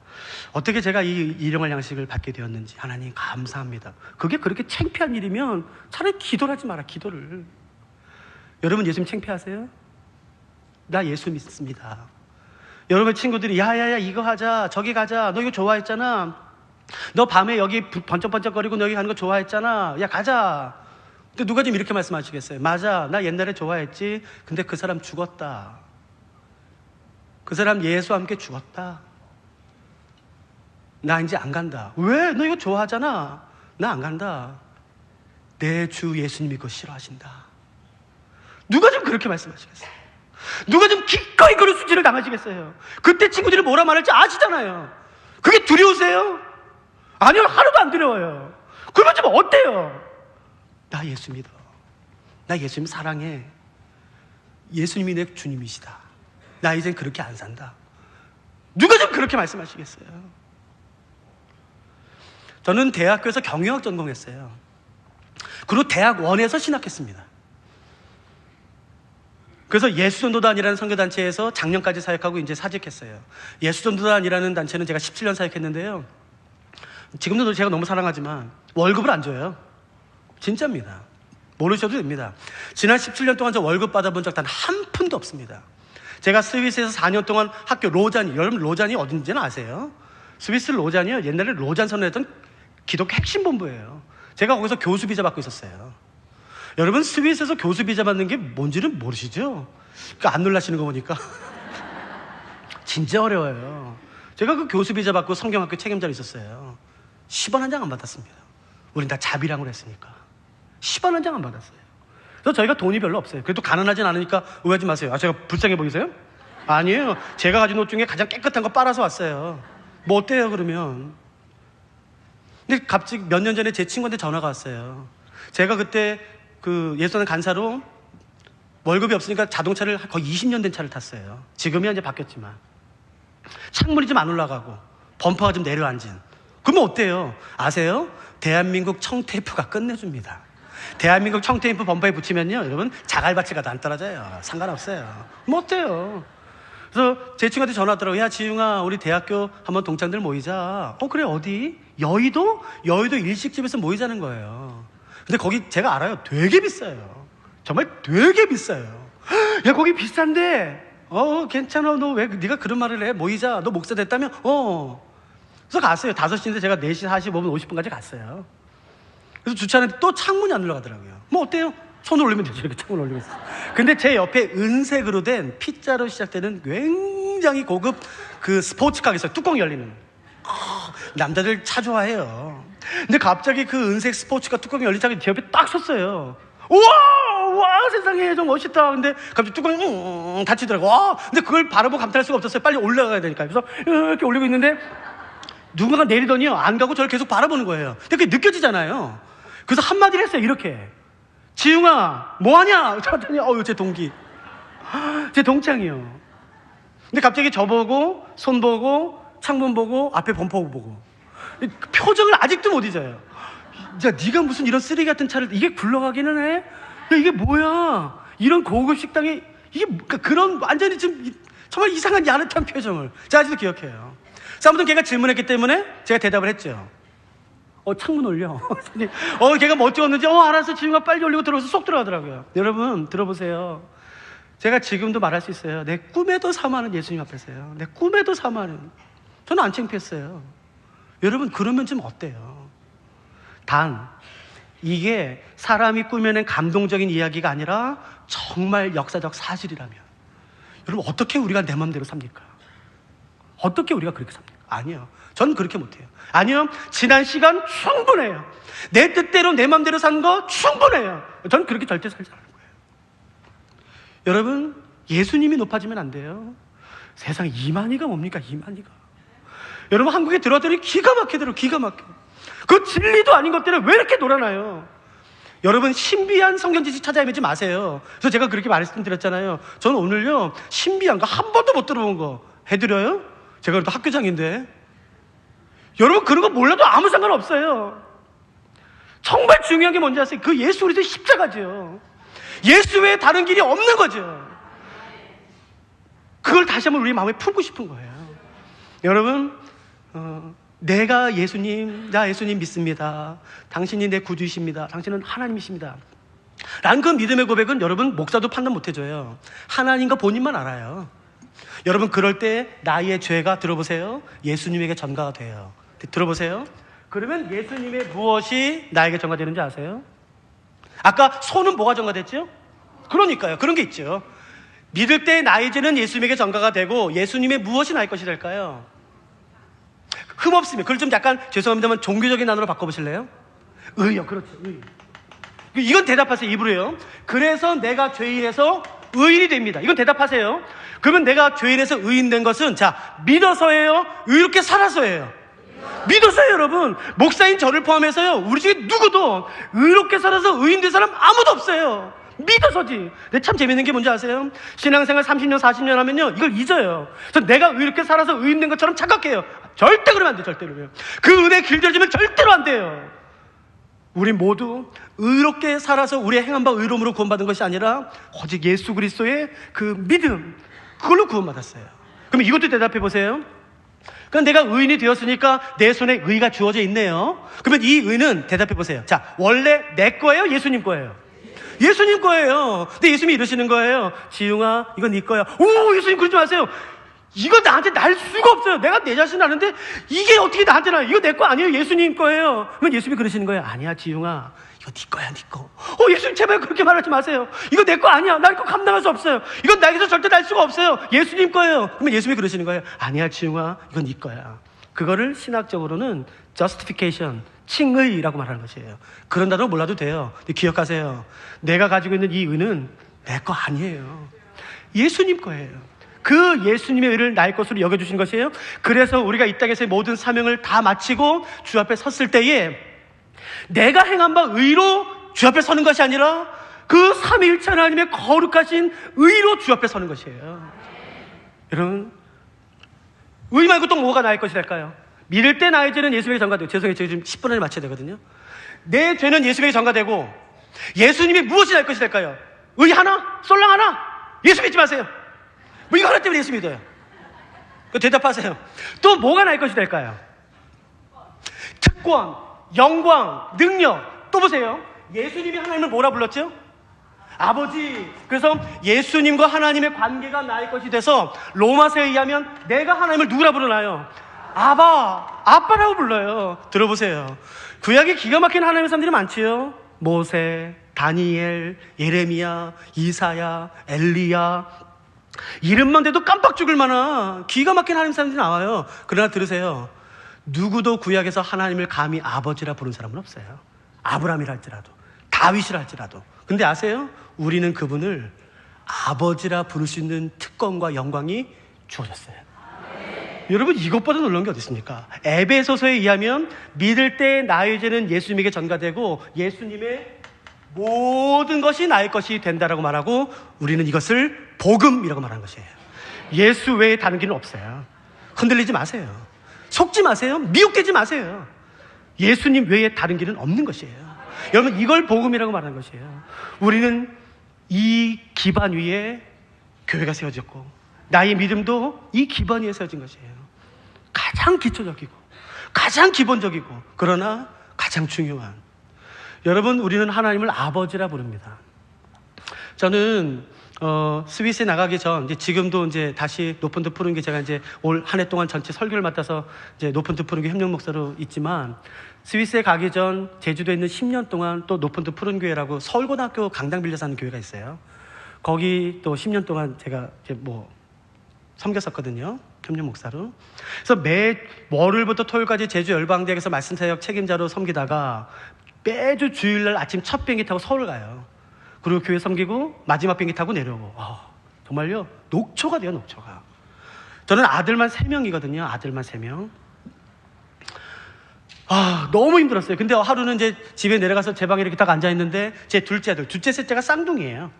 어떻게 제가 이 일용할 양식을 받게 되었는지 하나님 감사합니다. 그게 그렇게 창피한 일이면 차라리 기도를 하지 마라, 기도를. 여러분 예수님 창피하세요? 나 예수 믿습니다. 여러분 친구들이 야야야 이거 하자, 저기 가자, 너 이거 좋아했잖아, 너 밤에 여기 번쩍번쩍거리고 너 여기 가는 거 좋아했잖아, 야 가자. 근데 누가 지금 이렇게 말씀하시겠어요? 맞아, 나 옛날에 좋아했지. 근데 그 사람 죽었다. 그 사람 예수와 함께 죽었다. 나 이제 안 간다. 왜? 너 이거 좋아하잖아. 나 안 간다. 내 주 예수님이 그거 싫어하신다. 누가 좀 그렇게 말씀하시겠어요? 누가 좀 기꺼이 그런 수치를 당하시겠어요? 그때 친구들이 뭐라 말할지 아시잖아요. 그게 두려우세요? 아니요, 하나도 안 두려워요. 그러면 좀 어때요? 나 예수 믿어. 나 예수님 사랑해. 예수님이 내 주님이시다. 나 이젠 그렇게 안 산다. 누가 좀 그렇게 말씀하시겠어요? 저는 대학교에서 경영학 전공했어요. 그리고 대학원에서 신학했습니다. 그래서 예수전도단이라는 선교단체에서 작년까지 사역하고 이제 사직했어요. 예수전도단이라는 단체는 제가 17년 사역했는데요. 지금도 제가 너무 사랑하지만 월급을 안 줘요. 진짜입니다. 모르셔도 됩니다. 지난 17년 동안 저 월급 받아본 적 단 한 푼도 없습니다. 제가 스위스에서 4년 동안 학교 로잔이, 여러분 로잔이 어딘지는 아세요? 스위스 로잔이요, 옛날에 로잔 선언했던 기독교 핵심 본부예요. 제가 거기서 교수 비자 받고 있었어요. 여러분 스위스에서 교수 비자 받는 게 뭔지는 모르시죠? 안 놀라시는 거 보니까 진짜 어려워요. 제가 그 교수 비자 받고 성경학교 책임자로 있었어요. 10원 한 장 안 받았습니다. 우린 다 자비랑으로 했으니까 10원 한 장 안 받았어요. 그래서 저희가 돈이 별로 없어요. 그래도 가난하진 않으니까 오해하지 마세요. 아, 제가 불쌍해 보이세요? 아니에요. 제가 가진 옷 중에 가장 깨끗한 거 빨아서 왔어요. 뭐 어때요 그러면? 근데 갑자기 몇 년 전에 제 친구한테 전화가 왔어요. 제가 그때 그 예수단 간사로 월급이 없으니까 자동차를 거의 20년 된 차를 탔어요. 지금이야 이제 바뀌었지만 창문이 좀 안 올라가고 범퍼가 좀 내려앉은. 그러면 어때요? 아세요? 대한민국 청테이프가 끝내줍니다. 대한민국 청테이프 범퍼에 붙이면요, 여러분 자갈밭이 가도 안 떨어져요. 상관없어요. 뭐 어때요? 그래서 제 친구한테 전화 왔더라고요. 야 지웅아, 우리 대학교 한번 동창들 모이자. 그래, 어디? 여의도? 여의도 일식집에서 모이자는 거예요. 근데 거기 제가 알아요. 되게 비싸요. 정말 되게 비싸요. 야 거기 비싼데 괜찮아. 너 왜 네가 그런 말을 해? 모이자. 너 목사 됐다며? 그래서 갔어요. 5시인데 제가 4시 45분 50분까지 갔어요. 그래서 주차하는데 또 창문이 안 올라가더라고요. 뭐 어때요? 손을 올리면 되죠. 이렇게 창문을 올리고 있어요. 근데 제 옆에 은색으로 된 P자로 시작되는 굉장히 고급 그 스포츠카가 있어요. 뚜껑이 열리는. 남자들 차 좋아해요. 근데 갑자기 그 은색 스포츠카 뚜껑이 열리자마자 제 옆에 딱 섰어요. 우와 세상에 좀 멋있다. 근데 갑자기 뚜껑이 닫히더라고. 와, 근데 그걸 바라보고 감탄할 수가 없었어요. 빨리 올라가야 되니까. 그래서 이렇게 올리고 있는데 누군가가 내리더니요, 안 가고 저를 계속 바라보는 거예요. 근데 그게 느껴지잖아요. 그래서 한마디를 했어요. 이렇게. 지웅아 뭐하냐? 저랬더니 제 동기, 제 동창이요. 근데 갑자기 저보고 손 보고 창문 보고 앞에 범퍼 보고 표정을 아직도 못 잊어요. 야 네가 무슨 이런 쓰레기 같은 차를 이게 굴러가기는 해? 야 이게 뭐야? 이런 고급 식당에 이게 그런 완전히 좀 정말 이상한 야릇한 표정을 제가 아직도 기억해요. 아무튼 걔가 질문했기 때문에 제가 대답을 했죠. 창문 올려. 걔가 뭐 어쩌었는지 알았어 지웅아 빨리 올리고 들어와서 쏙 들어가더라고요. 여러분 들어보세요. 제가 지금도 말할 수 있어요. 내 꿈에도 사모하는 예수님 앞에서요. 내 꿈에도 사모하는. 저는 안 창피했어요. 여러분 그러면 좀 어때요? 단 이게 사람이 꾸며낸 감동적인 이야기가 아니라 정말 역사적 사실이라면 여러분 어떻게 우리가 내 마음대로 삽니까? 어떻게 우리가 그렇게 삽니까? 아니요. 전 그렇게 못해요. 아니요. 지난 시간 충분해요. 내 뜻대로 내 마음대로 산 거 충분해요. 전 그렇게 절대 살지 않을 거예요. 여러분 예수님이 높아지면 안 돼요. 세상에 이만희가 뭡니까? 이만희가. 여러분 한국에 들어왔더니 기가 막히더라고요. 기가 막혀. 그 진리도 아닌 것들을 왜 이렇게 놀아나요? 여러분 신비한 성경 지식 찾아 헤매지 마세요. 그래서 제가 그렇게 말씀드렸잖아요. 저는 오늘요 신비한 거 한 번도 못 들어본 거 해드려요? 제가 그래도 학교장인데. 여러분 그런 거 몰라도 아무 상관없어요. 정말 중요한 게 뭔지 아세요? 그 예수 그리스도의 십자가죠. 예수 외에 다른 길이 없는 거죠. 그걸 다시 한번 우리 마음에 품고 싶은 거예요. 여러분 내가 예수님, 나 예수님 믿습니다. 당신이 내 구주이십니다. 당신은 하나님이십니다. 라는 그 믿음의 고백은 여러분 목사도 판단 못 해줘요. 하나님과 본인만 알아요. 여러분 그럴 때 나의 죄가 들어보세요. 예수님에게 전가가 돼요. 들어보세요. 그러면 예수님의 무엇이 나에게 전가되는지 아세요? 아까 손은 뭐가 전가됐죠? 그러니까요. 그런 게 있죠. 믿을 때 나의 죄는 예수님에게 전가가 되고 예수님의 무엇이 나의 것이 될까요? 흠없으면. 그걸 좀 약간 죄송합니다만 종교적인 단어로 바꿔보실래요? 의요. 그렇죠. 의. 이건 대답하세요. 입으로요. 그래서 내가 죄인에서 의인이 됩니다. 이건 대답하세요. 그러면 내가 죄인에서 의인 된 것은 자 믿어서예요? 의롭게 살아서예요? 믿어서요. 여러분 목사인 저를 포함해서요 우리 중에 누구도 의롭게 살아서 의인 된 사람 아무도 없어요. 믿어서지. 근데 참 재밌는 게 뭔지 아세요? 신앙생활 30년 40년 하면요 이걸 잊어요. 그래서 내가 의롭게 살아서 의인 된 것처럼 착각해요. 절대 그러면 안 돼요. 절대로요. 그 은혜 길들여지면 절대로 안 돼요. 우리 모두 의롭게 살아서 우리의 행한 바 의로움으로 구원받은 것이 아니라 오직 예수 그리스도의 그 믿음, 그걸로 구원받았어요. 그럼 이것도 대답해 보세요. 그럼 내가 의인이 되었으니까 내 손에 의가 주어져 있네요. 그러면 이 의는 대답해 보세요. 자, 원래 내 거예요? 예수님 거예요? 예수님 거예요. 근데 예수님이 이러시는 거예요. 지웅아, 이건 네 거야. 오, 예수님 그러지 마세요. 이거 나한테 날 수가 없어요. 내가 내 자신 아는데 이게 어떻게 나한테 나? 이거 내 거 아니에요. 예수님 거예요. 그러면 예수님이 그러시는 거예요. 아니야, 지웅아. 이거 네 거야, 네 거. 예수님 제발 그렇게 말하지 마세요. 이거 내 거 아니야. 나 이거 감당할 수 없어요. 이건 나에게서 절대 날 수가 없어요. 예수님 거예요. 그러면 예수님이 그러시는 거예요. 아니야, 지웅아. 이건 네 거야. 그거를 신학적으로는 justification, 칭의라고 말하는 것이에요. 그런 단어 몰라도 돼요. 근데 기억하세요. 내가 가지고 있는 이 의는 내 거 아니에요. 예수님 거예요. 그 예수님의 의를 나의 것으로 여겨주신 것이에요. 그래서 우리가 이 땅에서의 모든 사명을 다 마치고 주 앞에 섰을 때에 내가 행한 바 의로 주 앞에 서는 것이 아니라 그 삼위일체 하나님의 거룩하신 의로 주 앞에 서는 것이에요. 여러분 의 말고 또 뭐가 나의 것이 될까요? 믿을 때 나의 죄는 예수님에게 전가되고, 죄송해요, 저희 지금 10분 안에 맞춰야 되거든요. 내 죄는 예수님에게 전가되고 예수님이 무엇이 나의 것이 될까요? 의 하나? 솔랑 하나? 예수 믿지 마세요. 뭐 이거 하나 때문에 예수 믿어요. 대답하세요. 또 뭐가 나의 것이 될까요? 특권, 영광, 능력. 또 보세요. 예수님이 하나님을 뭐라 불렀죠? 아버지. 그래서 예수님과 하나님의 관계가 나의 것이 돼서 로마서에 의하면 내가 하나님을 누구라 부르나요? 아바, 아빠라고 불러요. 들어보세요. 구약에 기가 막힌 하나님의 사람들이 많지요. 모세, 다니엘, 예레미야, 이사야, 엘리야. 이름만 대도 깜빡 죽을 만한 기가 막힌 하나님 사람들이 나와요. 그러나 들으세요. 누구도 구약에서 하나님을 감히 아버지라 부른 사람은 없어요. 아브라함이라 할지라도, 다윗이라 할지라도. 근데 아세요? 우리는 그분을 아버지라 부를 수 있는 특권과 영광이 주어졌어요. 여러분 이것보다 놀라운 게 어디 있습니까? 에베소서에 의하면 믿을 때 나의 죄는 예수님에게 전가되고 예수님의 모든 것이 나의 것이 된다라고 말하고 우리는 이것을 복음이라고 말하는 것이에요. 예수 외에 다른 길은 없어요. 흔들리지 마세요. 속지 마세요. 미혹되지 마세요. 예수님 외에 다른 길은 없는 것이에요. 여러분 이걸 복음이라고 말하는 것이에요. 우리는 이 기반 위에 교회가 세워졌고 나의 믿음도 이 기반 위에 세워진 것이에요. 가장 기초적이고 가장 기본적이고 그러나 가장 중요한. 여러분 우리는 하나님을 아버지라 부릅니다. 저는 스위스에 나가기 전 이제 지금도 이제 다시 높은 듯 푸른 게 제가 이제 올 한 해 동안 전체 설교를 맡아서 이제 높은 듯 푸른 게 협력 목사로 있지만 스위스에 가기 전 제주도에 있는 10년 동안 또 높은 듯 푸른 교회라고 서울고등학교 강당 빌려서 하는 교회가 있어요. 거기 또 10년 동안 제가 이제 뭐 섬겼었거든요. 협력 목사로. 그래서 매 월요일부터 토요일까지 제주 열방대학에서 말씀사역 책임자로 섬기다가 매주 주일날 아침 첫 비행기 타고 서울 가요. 그리고 교회 섬기고 마지막 비행기 타고 내려오고. 정말요 녹초가 돼요. 녹초가. 저는 아들만 3명이거든요. 아들만 3명. 너무 힘들었어요. 근데 하루는 이제 집에 내려가서 제 방에 이렇게 딱 앉아있는데 제 둘째 아들, 둘째, 셋째가 쌍둥이에요.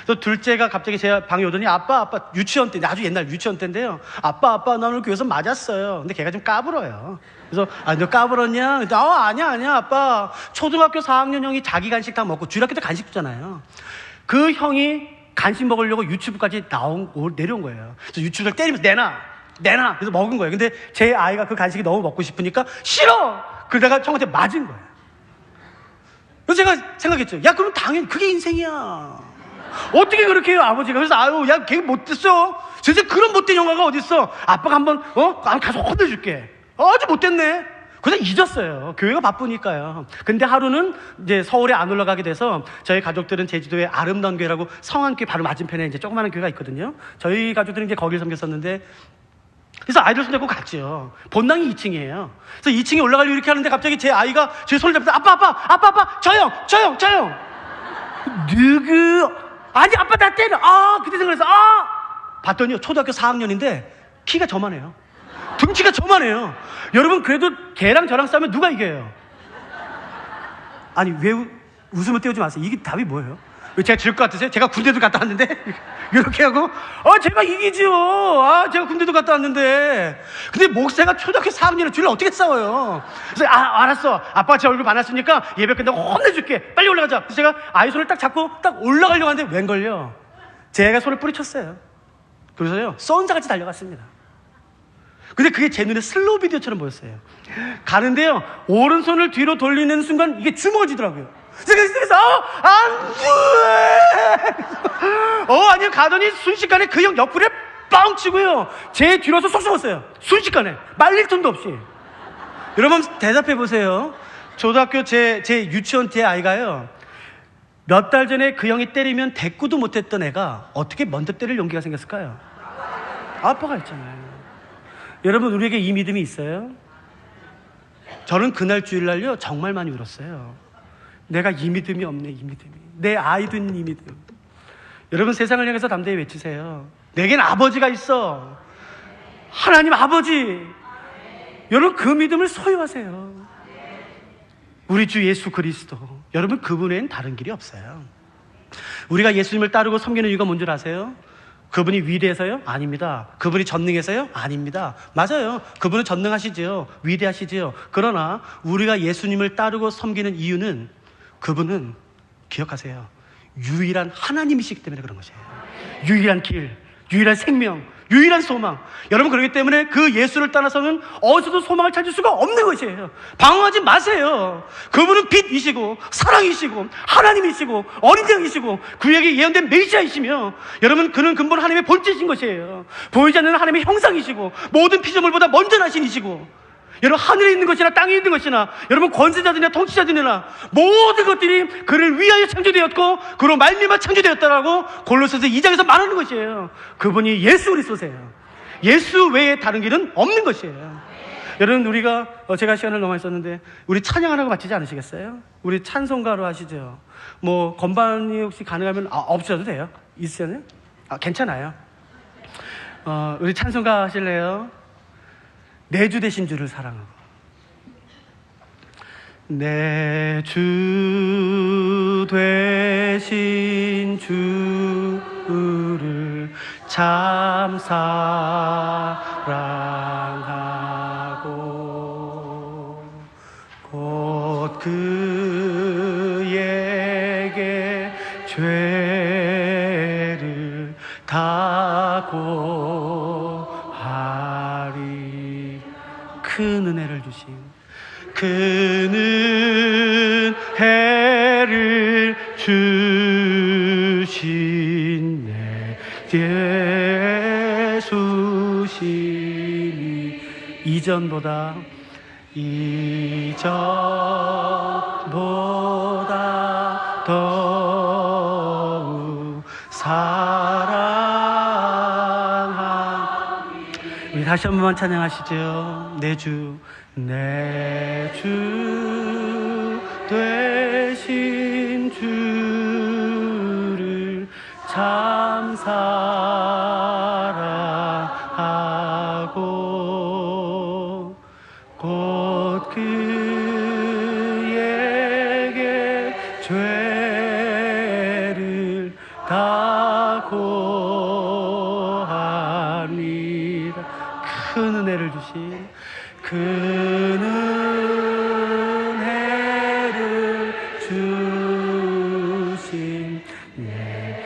그래서 둘째가 갑자기 제 방에 오더니 아빠, 유치원 때, 아주 옛날 유치원 때인데요. 아빠, 나 오늘 교회에서 맞았어요. 근데 걔가 좀 까불어요. 그래서, 너 까불었냐? 근데, 아니야, 아빠. 초등학교 4학년 형이 자기 간식 다 먹고, 주일학교 때 간식 주잖아요. 그 형이 간식 먹으려고 유치부까지 내려온 거예요. 그래서 유치부를 때리면서 내놔. 그래서 먹은 거예요. 근데 제 아이가 그 간식이 너무 먹고 싶으니까, 싫어! 그러다가 형한테 맞은 거예요. 그래서 제가 생각했죠. 야, 그럼 당연히 그게 인생이야. 어떻게 그렇게 해요, 아버지가. 그래서 야, 걔 못됐어. 진짜 그런 못된 영화가 어딨어. 아빠가 한번 가서 혼내줄게. 아주 못됐네. 그래서 잊었어요. 교회가 바쁘니까요. 근데 하루는 이제 서울에 안 올라가게 돼서 저희 가족들은 제주도에 아름다운 교회라고 성안교회 바로 맞은편에 이제 조그마한 교회가 있거든요. 저희 가족들은 이제 거기를 섬겼었는데, 그래서 아이들 손잡고 갔죠. 본당이 2층이에요. 그래서 2층에 올라가려고 이렇게 하는데 갑자기 제 아이가 제 손을 잡고 아빠, 저 형. 누구? 아니, 아빠 나 때려. 그때 생각해서, 봤더니 초등학교 4학년인데 키가 저만해요. 등치가 저만해요. 여러분, 그래도 걔랑 저랑 싸우면 누가 이겨요? 아니, 왜 웃음을 띄우지 마세요. 이게 답이 뭐예요? 왜 제가 질 것 같으세요? 제가 군대도 갔다 왔는데 이렇게 하고 제가 이기지요. 제가 군대도 갔다 왔는데. 근데 목사가 초등학교 4학년에 줄을 어떻게 싸워요? 그래서 알았어. 아빠가 제 얼굴 반았으니까 예배 끝나고 혼내줄게. 빨리 올라가자. 그래서 제가 아이 손을 딱 잡고 딱 올라가려고 하는데 웬걸요? 제가 손을 뿌리쳤어요. 그래서요 쏜사같이 달려갔습니다. 근데 그게 제 눈에 슬로우 비디오처럼 보였어요. 가는데요 오른손을 뒤로 돌리는 순간 이게 주먹을 쥐더라고요. 그래서 안 돼! 아니요, 가더니 순식간에 그 형 옆구리에 빵 치고요 제 뒤로 와서 쏙 쏘았어요. 순식간에 말릴 틈도 없이. 여러분 대답해 보세요. 초등학교 제 유치원 때 아이가요 몇 달 전에 그 형이 때리면 대꾸도 못했던 애가 어떻게 먼저 때릴 용기가 생겼을까요? 아빠가 있잖아요. 여러분, 우리에게 이 믿음이 있어요? 저는 그날 주일날요 정말 많이 울었어요. 내가 이 믿음이 없네. 이 믿음이. 내 아이든 이 믿음. 여러분, 세상을 향해서 담대히 외치세요. 내겐 아버지가 있어. 하나님 아버지. 여러분, 그 믿음을 소유하세요. 우리 주 예수 그리스도. 여러분, 그분에는 다른 길이 없어요. 우리가 예수님을 따르고 섬기는 이유가 뭔 줄 아세요? 그분이 위대해서요? 아닙니다. 그분이 전능해서요? 아닙니다. 맞아요. 그분은 전능하시지요. 위대하시지요. 그러나 우리가 예수님을 따르고 섬기는 이유는 그분은 기억하세요. 유일한 하나님이시기 때문에 그런 것이에요. 유일한 길, 유일한 생명, 유일한 소망. 여러분, 그렇기 때문에 그 예수를 따라서는 어디서도 소망을 찾을 수가 없는 것이에요. 방황하지 마세요. 그분은 빛이시고 사랑이시고 하나님이시고 어린 양이시고 그에게 예언된 메시아이시며, 여러분, 그는 근본 하나님의 본체이신 것이에요. 보이지 않는 하나님의 형상이시고 모든 피조물보다 먼저 나신 이시고, 여러분, 하늘에 있는 것이나 땅에 있는 것이나 여러분 권세자들이나 통치자들이나 모든 것들이 그를 위하여 창조되었고 그로 말미암아 창조되었다라고 골로새서 2장에서 말하는 것이에요. 그분이 예수 그리스도세요. 예수 외에 다른 길은 없는 것이에요. 여러분, 우리가 제가 시간을 너무 많이 썼는데 우리 찬양하라고 마치지 않으시겠어요? 우리 찬송가로 하시죠. 뭐 건반이 혹시 가능하면 없으셔도 돼요. 있으세요? 괜찮아요. 우리 찬송가 하실래요? 내 주 되신 주를 사랑하고. 내 주 되신 주를 참 사랑하고 곧 그에게 죄를 다 고하리. 큰 은혜를 주신 큰 은혜를 주신 내 예수시니 이전보다 더욱 사랑한. 우리 다시 한 번만 찬양하시죠. 내 주 되신 주를 참 사랑하고 곧 그 구합니다. 큰 은혜를 주신 큰 은혜를 주신 내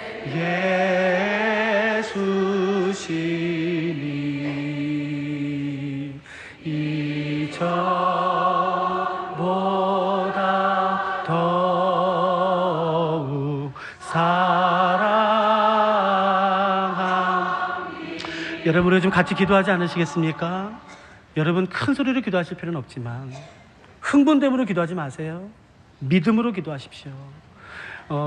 예수시니 이전보다 더욱 사랑함. 여러분, 우리 좀 같이 기도하지 않으시겠습니까? 여러분, 큰 소리로 기도하실 필요는 없지만 흥분됨으로 기도하지 마세요. 믿음으로 기도하십시오.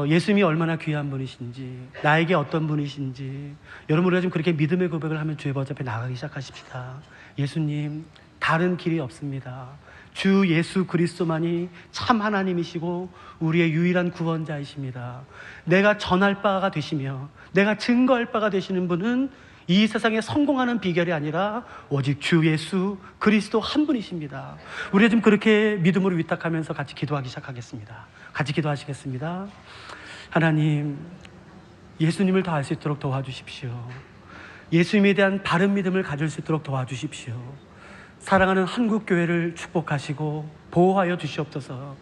예수님이 얼마나 귀한 분이신지, 나에게 어떤 분이신지, 여러분, 우리가 좀 그렇게 믿음의 고백을 하면 주의 보좌 앞에 나가기 시작하십시다. 예수님, 다른 길이 없습니다. 주 예수 그리스도만이 참 하나님이시고 우리의 유일한 구원자이십니다. 내가 전할 바가 되시며 내가 증거할 바가 되시는 분은 이 세상에 성공하는 비결이 아니라 오직 주 예수 그리스도 한 분이십니다. 우리가 좀 그렇게 믿음으로 위탁하면서 같이 기도하기 시작하겠습니다. 같이 기도하시겠습니다. 하나님, 예수님을 더 알 수 있도록 도와주십시오. 예수님에 대한 바른 믿음을 가질 수 있도록 도와주십시오. 사랑하는 한국교회를 축복하시고 보호하여 주시옵소서.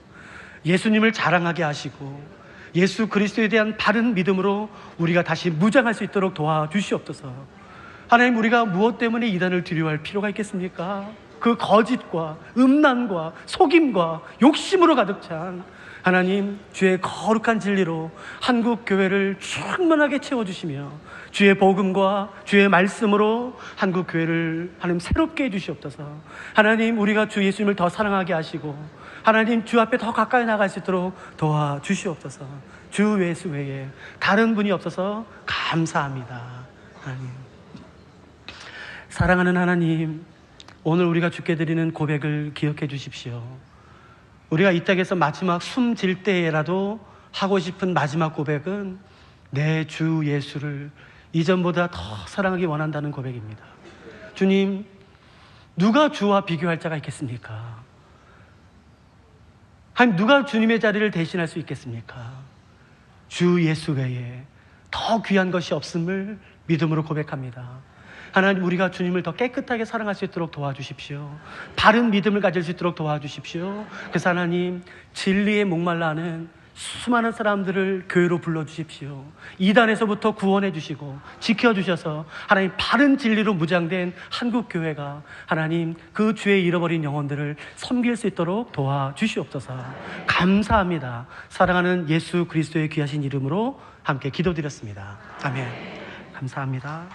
예수님을 자랑하게 하시고 예수 그리스도에 대한 바른 믿음으로 우리가 다시 무장할 수 있도록 도와주시옵소서. 하나님, 우리가 무엇 때문에 이단을 두려워할 필요가 있겠습니까? 그 거짓과 음란과 속임과 욕심으로 가득 찬 하나님, 주의 거룩한 진리로 한국교회를 충만하게 채워주시며 주의 복음과 주의 말씀으로 한국교회를 하나님 새롭게 해주시옵소서. 하나님, 우리가 주 예수님을 더 사랑하게 하시고 하나님, 주 앞에 더 가까이 나갈 수 있도록 도와주시옵소서. 주 예수 외에 다른 분이 없어서 감사합니다. 하나님, 사랑하는 하나님, 오늘 우리가 주께 드리는 고백을 기억해 주십시오. 우리가 이 땅에서 마지막 숨 질 때라도 하고 싶은 마지막 고백은 내 주 예수를 이전보다 더 사랑하기 원한다는 고백입니다. 주님, 누가 주와 비교할 자가 있겠습니까? 하나님, 누가 주님의 자리를 대신할 수 있겠습니까? 주 예수 외에 더 귀한 것이 없음을 믿음으로 고백합니다. 하나님, 우리가 주님을 더 깨끗하게 사랑할 수 있도록 도와주십시오. 바른 믿음을 가질 수 있도록 도와주십시오. 그래서 하나님, 진리에 목말라하는 수많은 사람들을 교회로 불러주십시오. 이단에서부터 구원해 주시고 지켜주셔서 하나님, 바른 진리로 무장된 한국교회가 하나님, 그 주의 잃어버린 영혼들을 섬길 수 있도록 도와주시옵소서. 감사합니다. 사랑하는 예수 그리스도의 귀하신 이름으로 함께 기도드렸습니다. 아멘. 감사합니다.